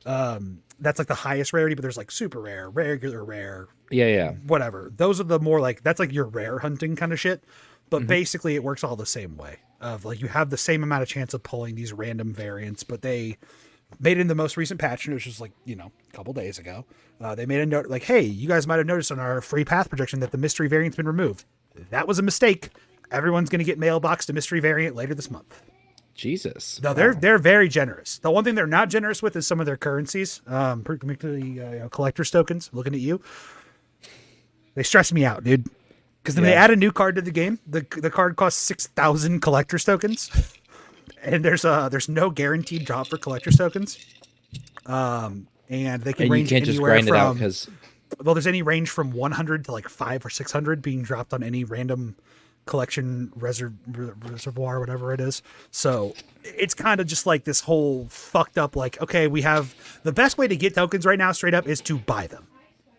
that's like the highest rarity, but there's like super rare, regular rare.
Yeah.
Whatever. Those are the more like, that's like your rare hunting kind of shit. But basically it works all the same way. Of like you have the same amount of chance of pulling these random variants, but they made it in the most recent patch, which was like, a couple days ago. They made a note like, hey, you guys might have noticed on our free path projection that the mystery variant's been removed. That was a mistake. Everyone's going to get mailboxed a mystery variant later this month.
Jesus.
No, they're very generous. The one thing they're not generous with is some of their currencies, particularly collector's tokens. Looking at you, they stress me out, dude. Because then they add a new card to the game. The card costs 6,000 collector's tokens, and there's no guaranteed drop for collector's tokens. And they can range anywhere from. Well, there's any range from 100 to like 500 or 600 being dropped on any random collection reservoir, whatever it is. So it's kind of just like this whole fucked up. Like, okay, we have the best way to get tokens right now, straight up, is to buy them.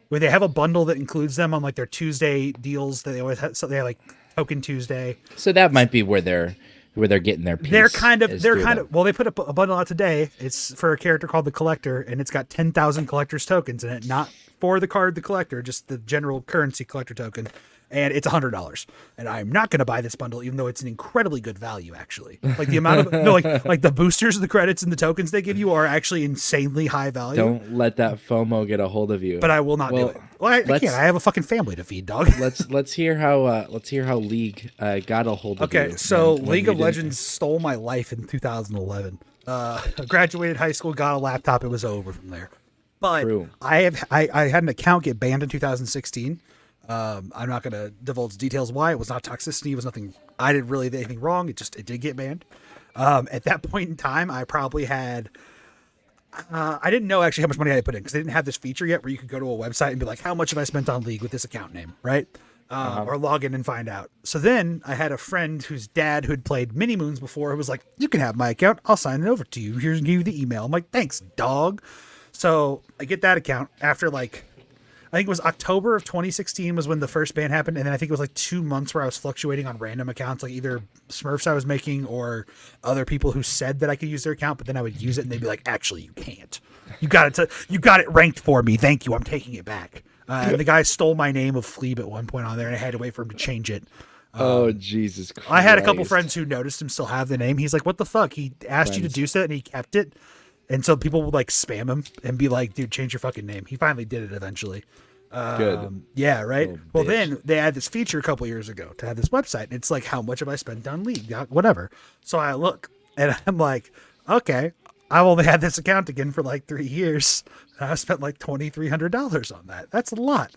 Where they have a bundle that includes them on like their Tuesday deals that they always have. So they have like Token Tuesday.
So that might be where they're getting their piece.
They're kind of well, they put a bundle out today. It's for a character called the Collector, and it's got 10,000 collector's tokens in it. Not for the card, the Collector, just the general currency collector token. And it's $100. And I'm not going to buy this bundle, even though it's an incredibly good value, actually. Like the amount of like the boosters, the credits, and the tokens they give you are actually insanely high value.
Don't let that FOMO get a hold of you.
But I will not do it. Well, I can't. I have a fucking family to feed, dog.
let's hear how League got a hold of you.
Okay, so League of Legends stole my life in 2011. I graduated high school, got a laptop. It was over from there. But
True.
I had an account get banned in 2016. I'm not going to divulge details why. It was not toxicity. It was nothing. I didn't really do anything wrong. It did get banned. At that point in time, I probably had, I didn't know actually how much money I had put in because they didn't have this feature yet where you could go to a website and be like, how much have I spent on League with this account name, right? Or log in and find out. So then I had a friend whose dad who had played Mini Moons before who was like, you can have my account. I'll sign it over to you. Here's give you the email. I'm like, thanks, dog. So I get that account after like, I think it was October of 2016 was when the first ban happened. And then I think it was like 2 months where I was fluctuating on random accounts, like either Smurfs I was making or other people who said that I could use their account, but then I would use it and they'd be like, actually, you can't. You got it ranked for me. Thank you. I'm taking it back. And the guy stole my name of Fleeb at one point on there and I had to wait for him to change it.
Oh, Jesus Christ.
I had a couple friends who noticed him still have the name. He's like, what the fuck? He asked you to do so and he kept it. And so people would like spam him and be like, dude, change your fucking name. He finally did it eventually.
Good.
Yeah, right.
Oh,
well,
bitch.
then they had this feature a couple years ago to have this website. And it's like, how much have I spent on League? Whatever. So I look and I'm like, okay, I've only had this account again for like 3 years. And I spent like $2,300 on that. That's a lot.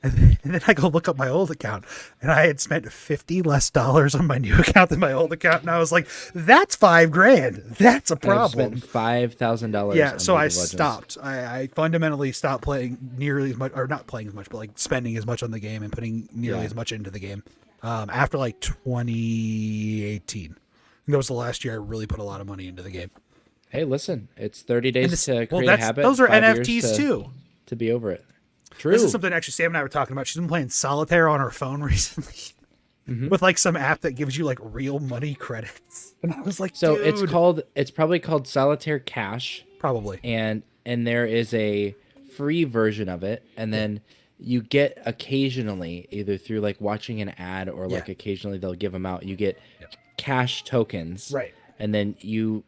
And then I go look up my old account and I had spent $50 less on my new account than my old account. And I was like, that's $5,000. That's a problem.
I've spent $5,000.
Yeah. So I stopped. I fundamentally stopped playing nearly as much, or not playing as much, but like spending as much on the game and putting nearly as much into the game. After like 2018, that was the last year I really put a lot of money into the game.
Hey, listen, it's 30 days to create a habit.
Those are
5
NFTs
years
too.
To be over it. True.
This is something actually Sam and I were talking about. She's been playing solitaire on her phone recently with like some app that gives you like real money credits. And I was like,
so
dude.
it's probably called Solitaire Cash.
Probably.
And there is a free version of it. And then you get occasionally, either through like watching an ad or like occasionally they'll give them out, you get cash tokens.
Right.
And then you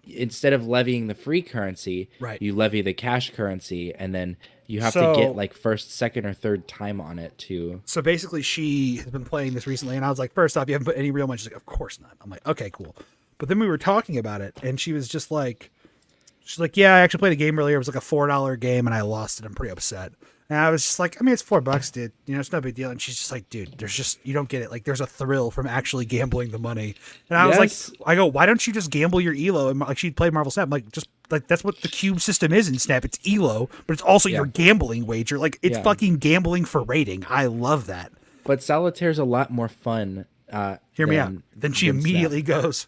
instead of levying the free currency,
Right.
you levy the cash currency, and then you have to get
So
like first, second, or third time on it to.
so basically, she has been playing this recently, and I was like, first off, you haven't put any real money. She's like, of course not. I'm like, okay, cool. But then we were talking about it, and she was just like, she's like, yeah, I actually played a game earlier. It was like a $4 game, and I lost it. I'm pretty upset. And I was just like, I mean, it's $4, dude. You know, it's no big deal. And she's just like, dude, there's just, you don't get it. Like, there's a thrill from actually gambling the money. And I was
Yes.
like, I go, why don't you just gamble your ELO? And like, she'd played Marvel Snap. I'm like, just like, that's what the cube system is in Snap. It's ELO, but it's also
Yeah.
your gambling wager. Like, it's
Yeah.
fucking gambling for rating. I love that.
But solitaire's a lot more fun.
Hear me out. Then she immediately goes,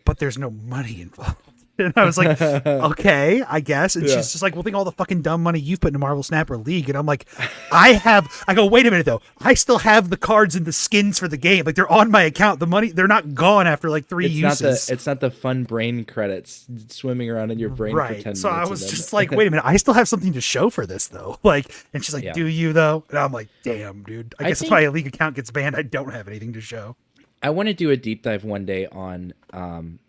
but there's no money involved. And I was like, okay, I guess. And
Yeah.
she's just like, well, think all the fucking dumb money you've put into Marvel Snap or League. And I'm like, I go, wait a minute, though. I still have the cards and the skins for the game. Like, they're on my account. The money, they're not gone after like 3 uses.
It's not the fun brain credits swimming around in your brain for 10 minutes.
So I was
and then-
just like, wait a minute. I still have something to show for this, though. Like, and she's like,
Yeah.
do you, though? And I'm like, damn, dude. I guess if
think-
my League account gets banned, I don't have anything to show.
I want to do a deep dive one day on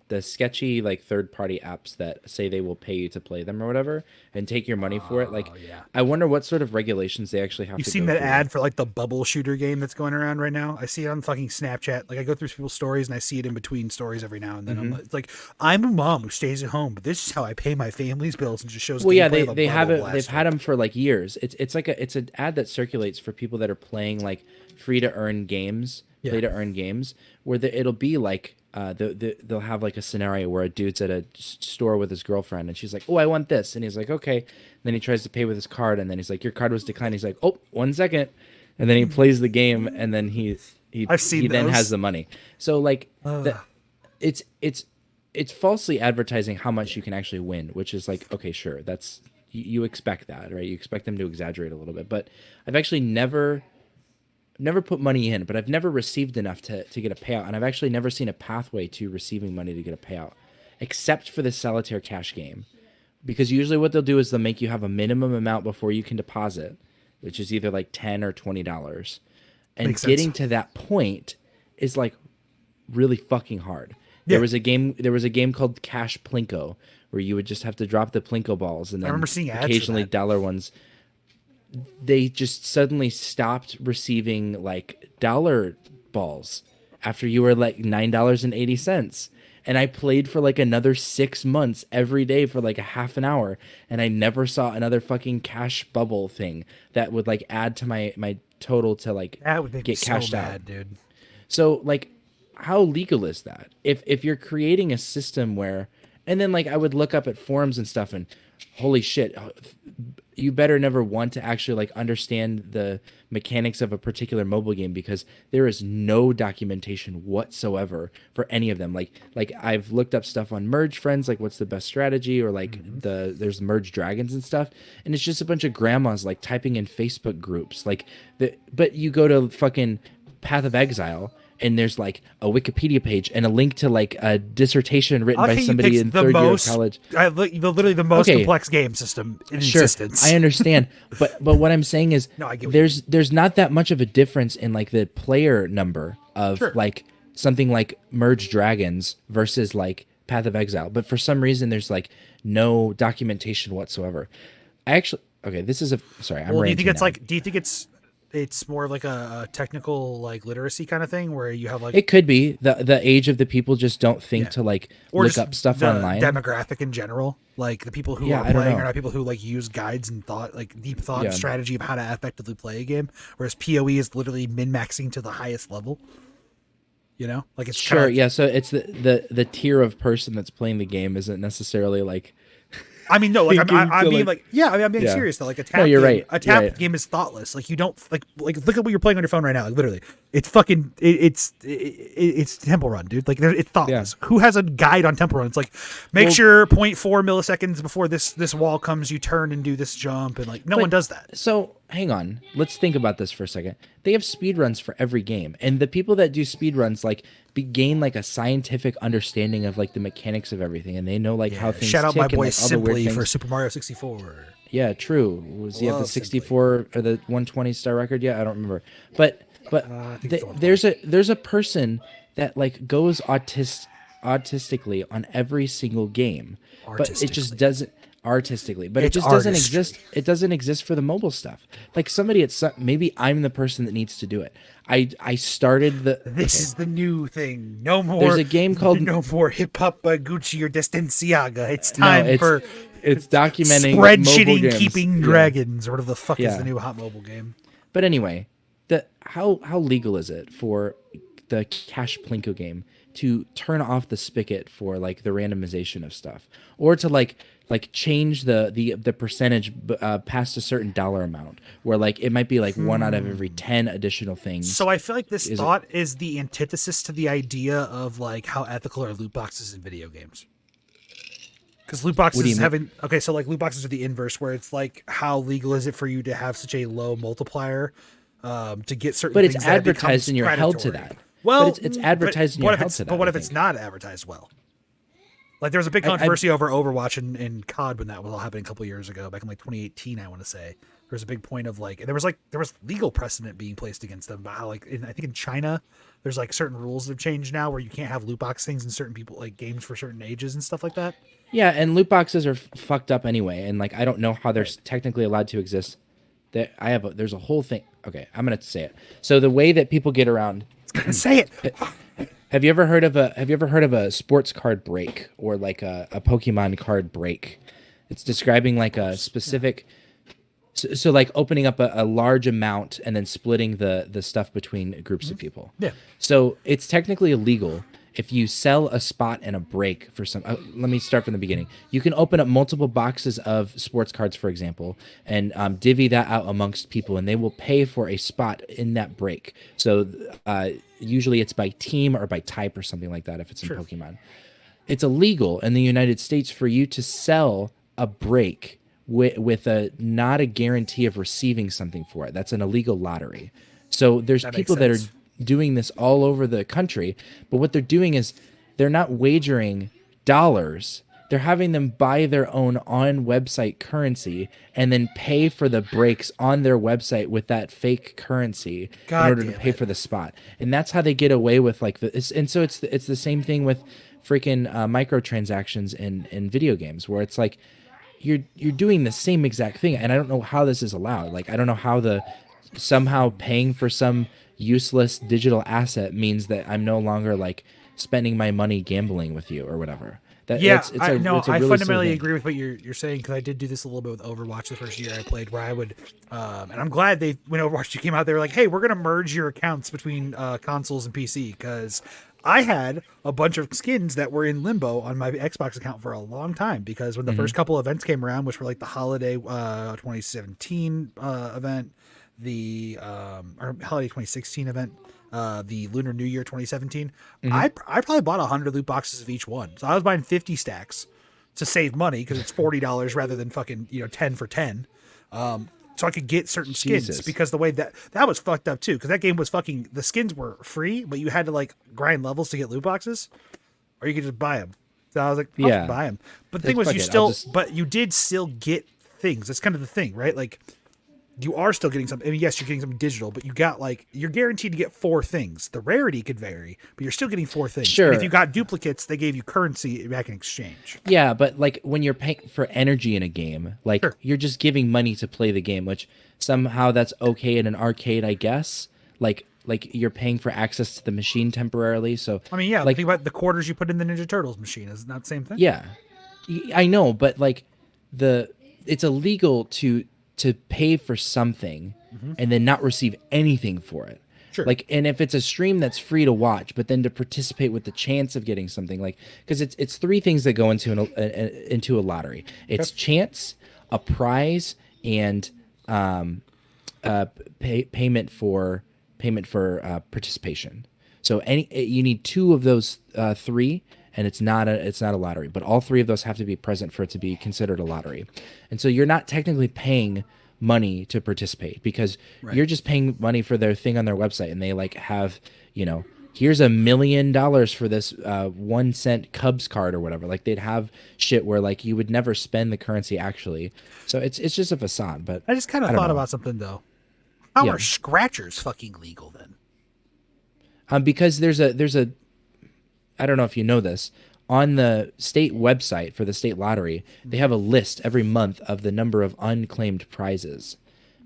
the sketchy like third party apps that say they will pay you to play them or whatever and take your money for it. Like,
yeah.
I wonder what sort of regulations they actually have
You've
to
seen
go
that
through.
ad for like the bubble shooter game that's going around right now? I see it on fucking Snapchat. Like I go through people's stories and I see it in between stories every now and then.
Mm-hmm.
It's like, I'm a mom who stays at home, but this is how I pay my family's bills, and just shows.
Well, yeah,
gameplay of a
they have
bubble
it. They've
blaster.
had them for like years. It's like it's an ad that circulates for people that are playing like free to earn games,
Yeah.
play to earn games, where it'll be like they'll have like a scenario where a dude's at a store with his girlfriend and she's like, oh, I want this, and he's like, okay. And then he tries to pay with his card, and then he's like, your card was declined. He's like, oh, 1 second, and then he plays the game, and then he
I've seen
he then
those.
has the money. So like it's falsely advertising how much you can actually win, which is like, okay, sure, that's you expect that, right? You expect them to exaggerate a little bit, but I've actually never put money in, but I've never received enough to get a payout, and I've actually never seen a pathway to receiving money to get a payout, except for the solitaire cash game, because usually what they'll do is they'll make you have a minimum amount before you can deposit, which is either like $10 or $20, and
Makes sense.
getting to that point is like really fucking hard.
Yeah.
There was a game called Cash Plinko where you would just have to drop the Plinko balls, and then
remember seeing ads for
occasionally
that.
dollar ones. They just suddenly stopped receiving like dollar balls after you were like $9.80. And I played for like another 6 months every day for like a half an hour, and I never saw another fucking cash bubble thing that would like add to my total to like
That would make me
get
so
cashed
mad,
out.
dude.
So like, how legal is that? If you're creating a system where, and then like I would look up at forums and stuff, and holy shit, you better never want to actually like understand the mechanics of a particular mobile game, because there is no documentation whatsoever for any of them. Like I've looked up stuff on Merge Friends, like what's the best strategy, or like there's Merge Dragons and stuff, and it's just a bunch of grandmas like typing in Facebook groups, like but you go to fucking Path of Exile, and there's like a Wikipedia page and a link to like a dissertation written
I like
by
how you
somebody
picked
in
the
third year of
most,
college.
literally the most
Okay.
complex game system in
Sure,
existence.
I understand, but what I'm saying is,
No, I get what you
there's not that much of a difference in like the player number of
Sure.
like something like Merge Dragons versus like Path of Exile, but for some reason there's like no documentation whatsoever. This is
Do
sorry, I'm
you think
ranting
it's
now.
like? Do you think it's more of like a technical like literacy kind of thing where you have like
It could be the age of the people just don't think
Yeah.
to like
or
look
just
up stuff
the
online.
demographic in general, like the people who
Yeah,
are
I don't
playing
know.
are not people who like use guides and thought, like deep thought
Yeah.
and strategy of how to effectively play a game, whereas PoE is literally min-maxing to the highest level. You know, like it's
Sure,
kinda,
yeah. So it's the tier of person that's playing the game isn't necessarily like.
I mean, no, like
Thinking
I'm
to,
being
like-
like, yeah, I mean, I'm being
Yeah.
serious though. Like a tap,
No, you're
game,
right.
a tap
You're right.
game is thoughtless. Like you don't like look at what you're playing on your phone right now. Like literally, it's fucking it's Temple Run, dude. Like it's thoughtless. Who has a guide on Temple Run? It's like make sure 0.4 milliseconds before this wall comes, you turn and do this jump, and like no one does that.
So hang on, let's think about this for a second. They have speedruns for every game, and the people that do speedruns like gain like a scientific understanding of like the mechanics of everything, and they know like how things
Shout out
tick
my
and,
boy
like, all the weird
Simply
things.
for Super Mario 64.
Yeah, true. Was he have the
Love
64 or the 120 star record? Yeah, I don't remember. But
think it's the 120.
there's a person that like goes artistically on every single game, but it just
Artistically.
doesn't artistically. But it
It's
just doesn't
artistry.
exist. It doesn't exist for the mobile stuff. Like somebody at maybe I'm the person that needs to do it. I started the.
This is the new thing. No more.
There's a game called
no more hip hop by Gucci or Destinciaga. It's
no.
time for
It's documenting
spreadsheeting,
mobile games.
keeping
Yeah.
dragons, or whatever the fuck is
Yeah.
the new hot mobile game.
But anyway, how legal is it for the Cash Plinko game to turn off the spigot for like the randomization of stuff, or to like change the percentage past a certain dollar amount, where like it might be like 1 out of every 10 additional things.
So I feel like this thought is the antithesis to the idea of like how ethical are loot boxes in video games. Because loot boxes so like loot boxes are the inverse, where it's like how legal is it for you to have such a low multiplier to get certain
But
things
it's
that
advertised and you're held to
predatory.
that.
Well,
but it's advertised and
what
you're
if
held
it's
to that.
but what
I
if it's
think.
not advertised well? Like there was a big controversy over Overwatch and COD when that was all happening a couple years ago, back in like 2018, I want to say. There was a big point of like there was legal precedent being placed against them about how like I think in China there's like certain rules that have changed now where you can't have loot box things in certain people like games for certain ages and stuff like that.
Yeah, and loot boxes are fucked up anyway, and like I don't know how they're technically allowed to exist. There's a whole thing. Okay, I'm gonna say it. So the way that people get around.
Say it.
Have you ever heard of a sports card break, or like a Pokemon card break? It's describing like a specific. So like opening up a large amount and then splitting the stuff between groups of people.
Yeah.
So it's technically illegal if you sell a spot and a break for some. Let me start from the beginning. You can open up multiple boxes of sports cards, for example, and divvy that out amongst people, and they will pay for a spot in that break. So usually it's by team or by type or something like that if it's in Pokemon. It's illegal in the United States for you to sell a break with a not a guarantee of receiving something for it. That's an illegal lottery. So there's people that are doing this all over the country, but what they're doing is they're not wagering dollars. They're having them buy their own on website currency and then pay for the breaks on their website with that fake currency in order to pay for the spot. And that's how they get away with like and so it's the same thing with freaking microtransactions in video games, where it's like you're doing the same exact thing, and I don't know how this is allowed. Like I don't know how somehow paying for some useless digital asset means that I'm no longer like spending my money gambling with you or whatever.
I fundamentally agree with what you're saying, because I did do this a little bit with Overwatch the first year I played, where I would, and I'm glad when Overwatch 2 came out, they were like, hey, we're gonna merge your accounts between consoles and PC, because I had a bunch of skins that were in limbo on my Xbox account for a long time, because when the first couple events came around, which were like the holiday 2017 event, the or holiday 2016 event, the Lunar New Year 2017, I probably bought 100 loot boxes of each one. So I was buying 50 stacks to save money, because it's $40 rather than fucking 10 for 10. So I could get certain skins, because the way that was fucked up too, because that game was fucking, the skins were free, but you had to like grind levels to get loot boxes, or you could just buy them. So I was like, I'll just buy them. But the thing was, but you did still get things. That's kind of the thing, right? Like you are still getting something. I mean, yes, you're getting something digital, but you got like, you're guaranteed to get 4 things. The rarity could vary, but you're still getting 4 things.
Sure.
And if you got duplicates, they gave you currency back in exchange.
Yeah, but like when you're paying for energy in a game, like you're just giving money to play the game, which somehow that's okay in an arcade, I guess. Like you're paying for access to the machine temporarily. So
I mean, yeah,
like,
think about the quarters you put in the Ninja Turtles machine. Isn't that the same thing?
Yeah, I know, but like it's illegal to pay for something and then not receive anything for it.
Sure.
Like, and if it's a stream that's free to watch, but then to participate with the chance of getting something, like, because it's 3 things that go into a lottery. It's chance, a prize, and payment for participation. So you need 2 of those 3, and it's not a lottery. But all 3 of those have to be present for it to be considered a lottery. And so you're not technically paying money to participate, because you're just paying money for their thing on their website, and they like have, here's $1 million for this 1 cent Cubs card or whatever. Like they'd have shit where like you would never spend the currency actually. So it's just a facade. But
I just kind of thought about something though. How are scratchers fucking legal then?
Because there's a I don't know if you know this, on the state website for the state lottery, they have a list every month of the number of unclaimed prizes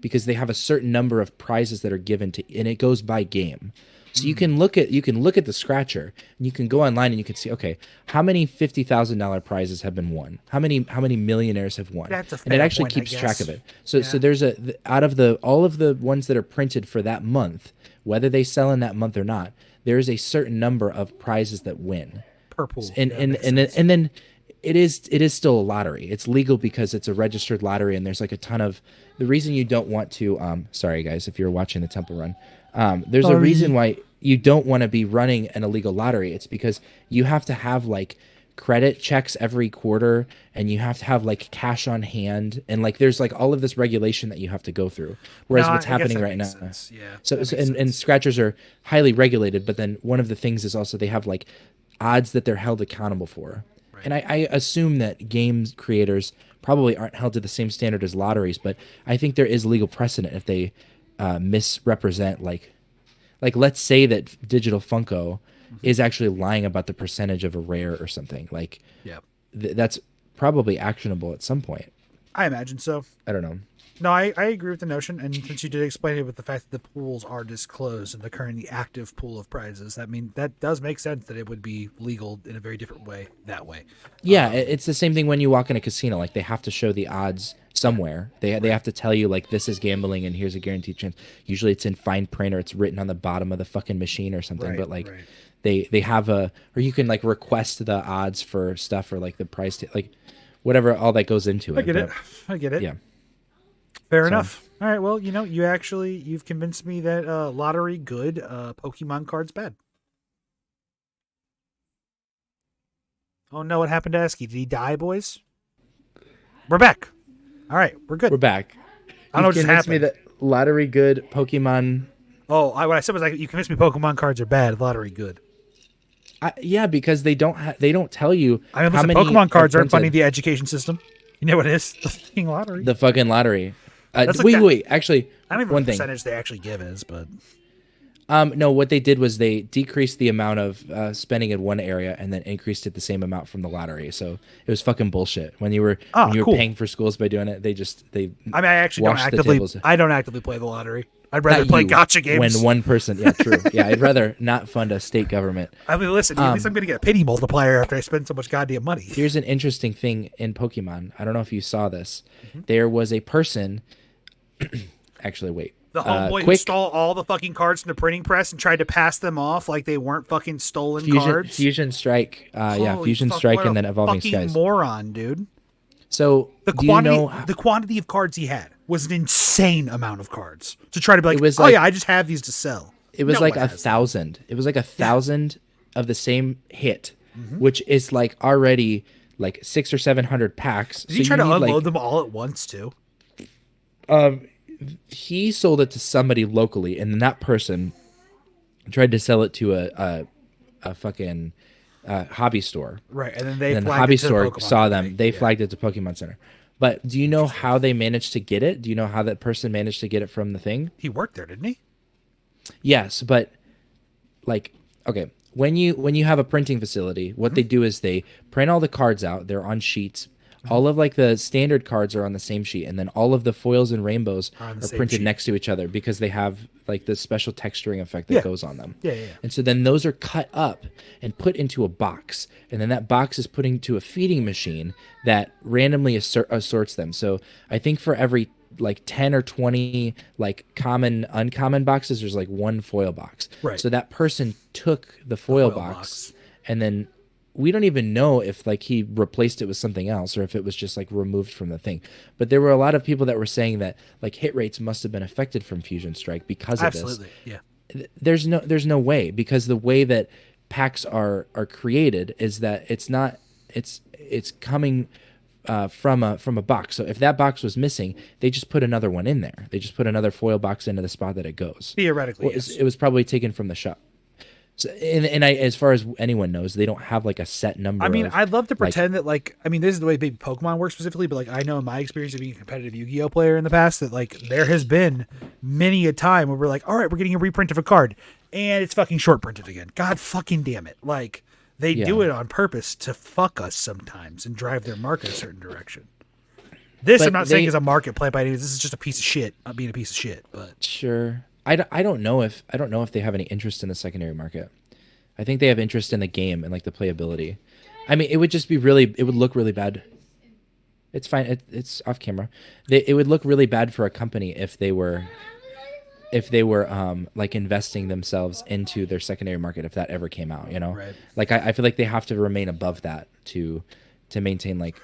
because they have a certain number of prizes that are given to, and it goes by game. So you can look at the scratcher and you can go online and you can see, okay, how many $50,000 prizes have been won? How many millionaires have won?
That's a
And it
fair
actually
point, I
keeps track
guess.
of it. So there's out of the all of the ones that are printed for that month, whether they sell in that month or not, there is a certain number of prizes that win.
Purple.
And then it is still a lottery. It's legal because it's a registered lottery, and there's like a ton of the reason you don't want to. Sorry guys, if you're watching the Temple Run, there's a reason why you don't want to be running an illegal lottery. It's because you have to have like credit checks every quarter, and you have to have like cash on hand, and like there's like all of this regulation that you have to go through. Whereas
No,
what's
I guess
happening
that
right now,
makes sense. Yeah,
so,
that
so
makes
and
sense.
scratchers are highly regulated, but then one of the things is also they have like odds that they're held accountable for. And I assume that games creators probably aren't held to the same standard as lotteries, but I think there is legal precedent if they misrepresent, like let's say that Digital Funko is actually lying about the percentage of a rare or something. Like
Yeah,
that's probably actionable at some point.
I imagine so.
I don't know.
No, I agree with the notion, and since you did explain it with the fact that the pools are disclosed and the currently active pool of prizes, that does make sense that it would be legal in a very different way that way.
Yeah, it's the same thing when you walk in a casino. Like they have to show the odds somewhere. They have to tell you like this is gambling and here's a guaranteed chance. Usually it's in fine print or it's written on the bottom of the fucking machine or something.
Right,
But like
right.
they have a, or you can like request the odds for stuff or like the price like whatever all that goes into it.
I get it.
But,
I get it.
yeah.
Fair enough. All right. Well, you've convinced me that lottery good, Pokemon cards bad. Oh no, what happened to Eski? Did he die, boys? We're back. All right, we're good.
We're back.
I don't know what just
Convinced me
happened.
that lottery good Pokemon.
Oh, what I said was like you convinced me Pokemon cards are bad, lottery good.
Yeah, because they don't tell you
I mean,
how
listen,
many
Pokemon cards
are
aren't funding
printed.
the education system. You know what it is? The fucking lottery.
The fucking lottery.
That's like
Wait,
that-
wait. Actually,
I don't even know
one
what
thing.
percentage they actually give is, but
No, what they did was they decreased the amount of spending in one area and then increased it the same amount from the lottery. So it was fucking bullshit. When you were
cool.
paying for schools by doing it, they
I mean, I actually don't
washed the
actively.
tables.
I don't actively play the lottery. I'd rather
Not
play
you,
gotcha games.
When one person, yeah, true, yeah, I'd rather not fund a state government.
I mean, listen. At least I'm going to get a pity multiplier after I spend so much goddamn money.
Here's an interesting thing in Pokemon. I don't know if you saw this. There was a person. Actually, wait.
The homeboy who
quick
stole all the fucking cards from the printing press and tried to pass them off like they weren't fucking stolen
Fusion
cards.
Fusion Strike, yeah,
Holy
Fusion
fuck,
Strike,
what
and
a
then Evolving
fucking
Skies.
moron, dude.
So
The
do
quantity,
you know?
the quantity of cards he had was an insane amount of cards to try to be like,
It was
oh
like-
yeah, I just have these to sell.
It was
No
like
one
a
has that.
1,000. It was like 1,000 of the same hit,
Mm-hmm.
which is like already like 600 or 700 packs.
Did he try to unload them all at once too?
He sold it to somebody locally, and then that person tried to sell it to a fucking hobby store.
Right, and then they
And then the
flagged
hobby
it to the
store
Pokemon
saw
company.
them. They
Yeah.
flagged it to Pokemon Center. But do you know how they managed to get it? Do you know how that person managed to get it from the thing?
He worked there, didn't he?
Yes, but like okay, when you have a printing facility, what they do is they print all the cards out. They're on sheets. All of like the standard cards are on the same sheet, and then all of the foils and rainbows
Are on
are
the same
printed
sheet.
next to each other because they have like this special texturing effect that
Yeah.
goes on them.
Yeah.
And so then those are cut up and put into a box, and then that box is put into a feeding machine that randomly assorts them. So I think for every like 10 or 20 like common uncommon boxes, there's like one foil box.
Right.
So that person took the foil,
foil
box,
box.
and then we don't even know if like he replaced it with something else or if it was just like removed from the thing. But there were a lot of people that were saying that like hit rates must have been affected from Fusion Strike because of this.
Absolutely. Yeah.
There's no way, because the way that packs are created is that it's coming from a box. So if that box was missing, they just put another one in there. They just put another foil box into the spot that it goes.
Theoretically,
Well,
yes.
it was probably taken from the shop. So, and as far as anyone knows, they don't have like a set number.
I mean,
of,
I'd love to
like-
pretend that, like, I mean, this is the way maybe Pokemon works specifically, but like, I know in my experience of being a competitive Yu-Gi-Oh player in the past that like there has been many a time where we're like, all right, we're getting a reprint of a card, and it's fucking short printed again. God fucking damn it! Like, They do it on purpose to fuck us sometimes and drive their market a certain direction. This, I'm not saying is a market play by any means. This is just a piece of shit, not being a piece of shit. But
sure, I don't know if they have any interest in the secondary market. I think they have interest in the game and like the playability. I mean, it would just be it would look really bad. It's fine. It's off camera. It would look really bad for a company if they were like investing themselves into their secondary market if that ever came out, you know?
Right.
Like I feel like they have to remain above that to maintain like.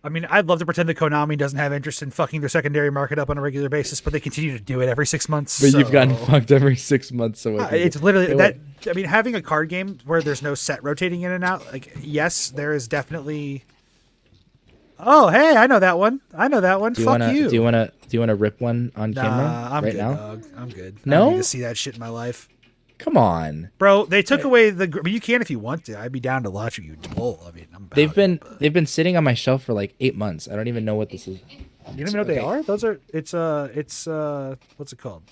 I mean, I'd love to pretend that Konami doesn't have interest in fucking their secondary market up on a regular basis, but they continue to do it every 6 months.
But you've gotten fucked every 6 months. So
it's literally that. I mean, having a card game where there's no set rotating in and out, like, yes, there is definitely. Oh, hey, I know that one. Fuck you.
Do you want to rip one on camera
I'm
right
good,
now?
Dog. I'm good.
No?
I don't need to see that shit in my life.
Come on,
bro. They took away the. I mean, you can if you want to. I'd be down to watch you pull. I mean,
they've been sitting on my shelf for like 8 months. I don't even know what this is.
You don't even know what they are? Those are. It's what's it called?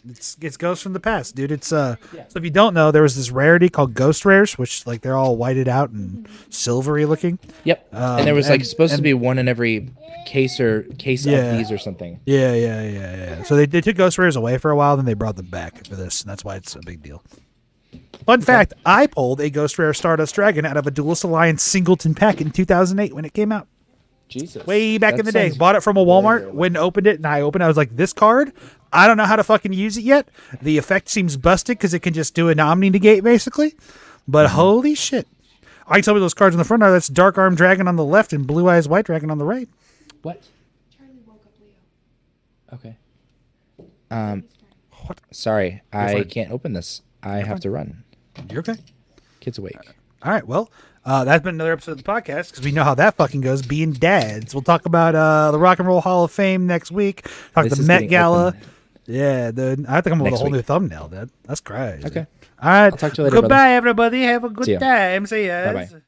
It's Ghosts from the Past, dude. It's So if you don't know, there was this rarity called Ghost Rares, which like they're all whited out and silvery looking.
Yep. And there was like supposed to be one in every case of these or something.
Yeah. So they took Ghost Rares away for a while, then they brought them back for this, and that's why it's a big deal. Fun fact: I pulled a Ghost Rare Stardust Dragon out of a Duelist Alliance singleton pack in 2008 when it came out.
Jesus.
Way back in the day. Bought it from a Walmart. When opened it, and I was like, this card, I don't know how to fucking use it yet. The effect seems busted because it can just do an Omni Negate, basically. But holy shit. I can tell you those cards on the front are that's Dark Arm Dragon on the left and Blue Eyes White Dragon on the right.
What? Charlie woke up Leo. Okay. What? Sorry, I can't open this. I have to run.
You're okay.
Kid's awake.
All right, well, that's been another episode of the podcast because we know how that fucking goes, being dads. We'll talk about the Rock and Roll Hall of Fame next week. Talk the Met Gala. Open. Yeah, dude. I have to come up with a whole new thumbnail, dude. That's crazy.
Okay.
All right.
I'll talk to you later,
Goodbye, everybody. Have a good time. See ya.
Bye-bye.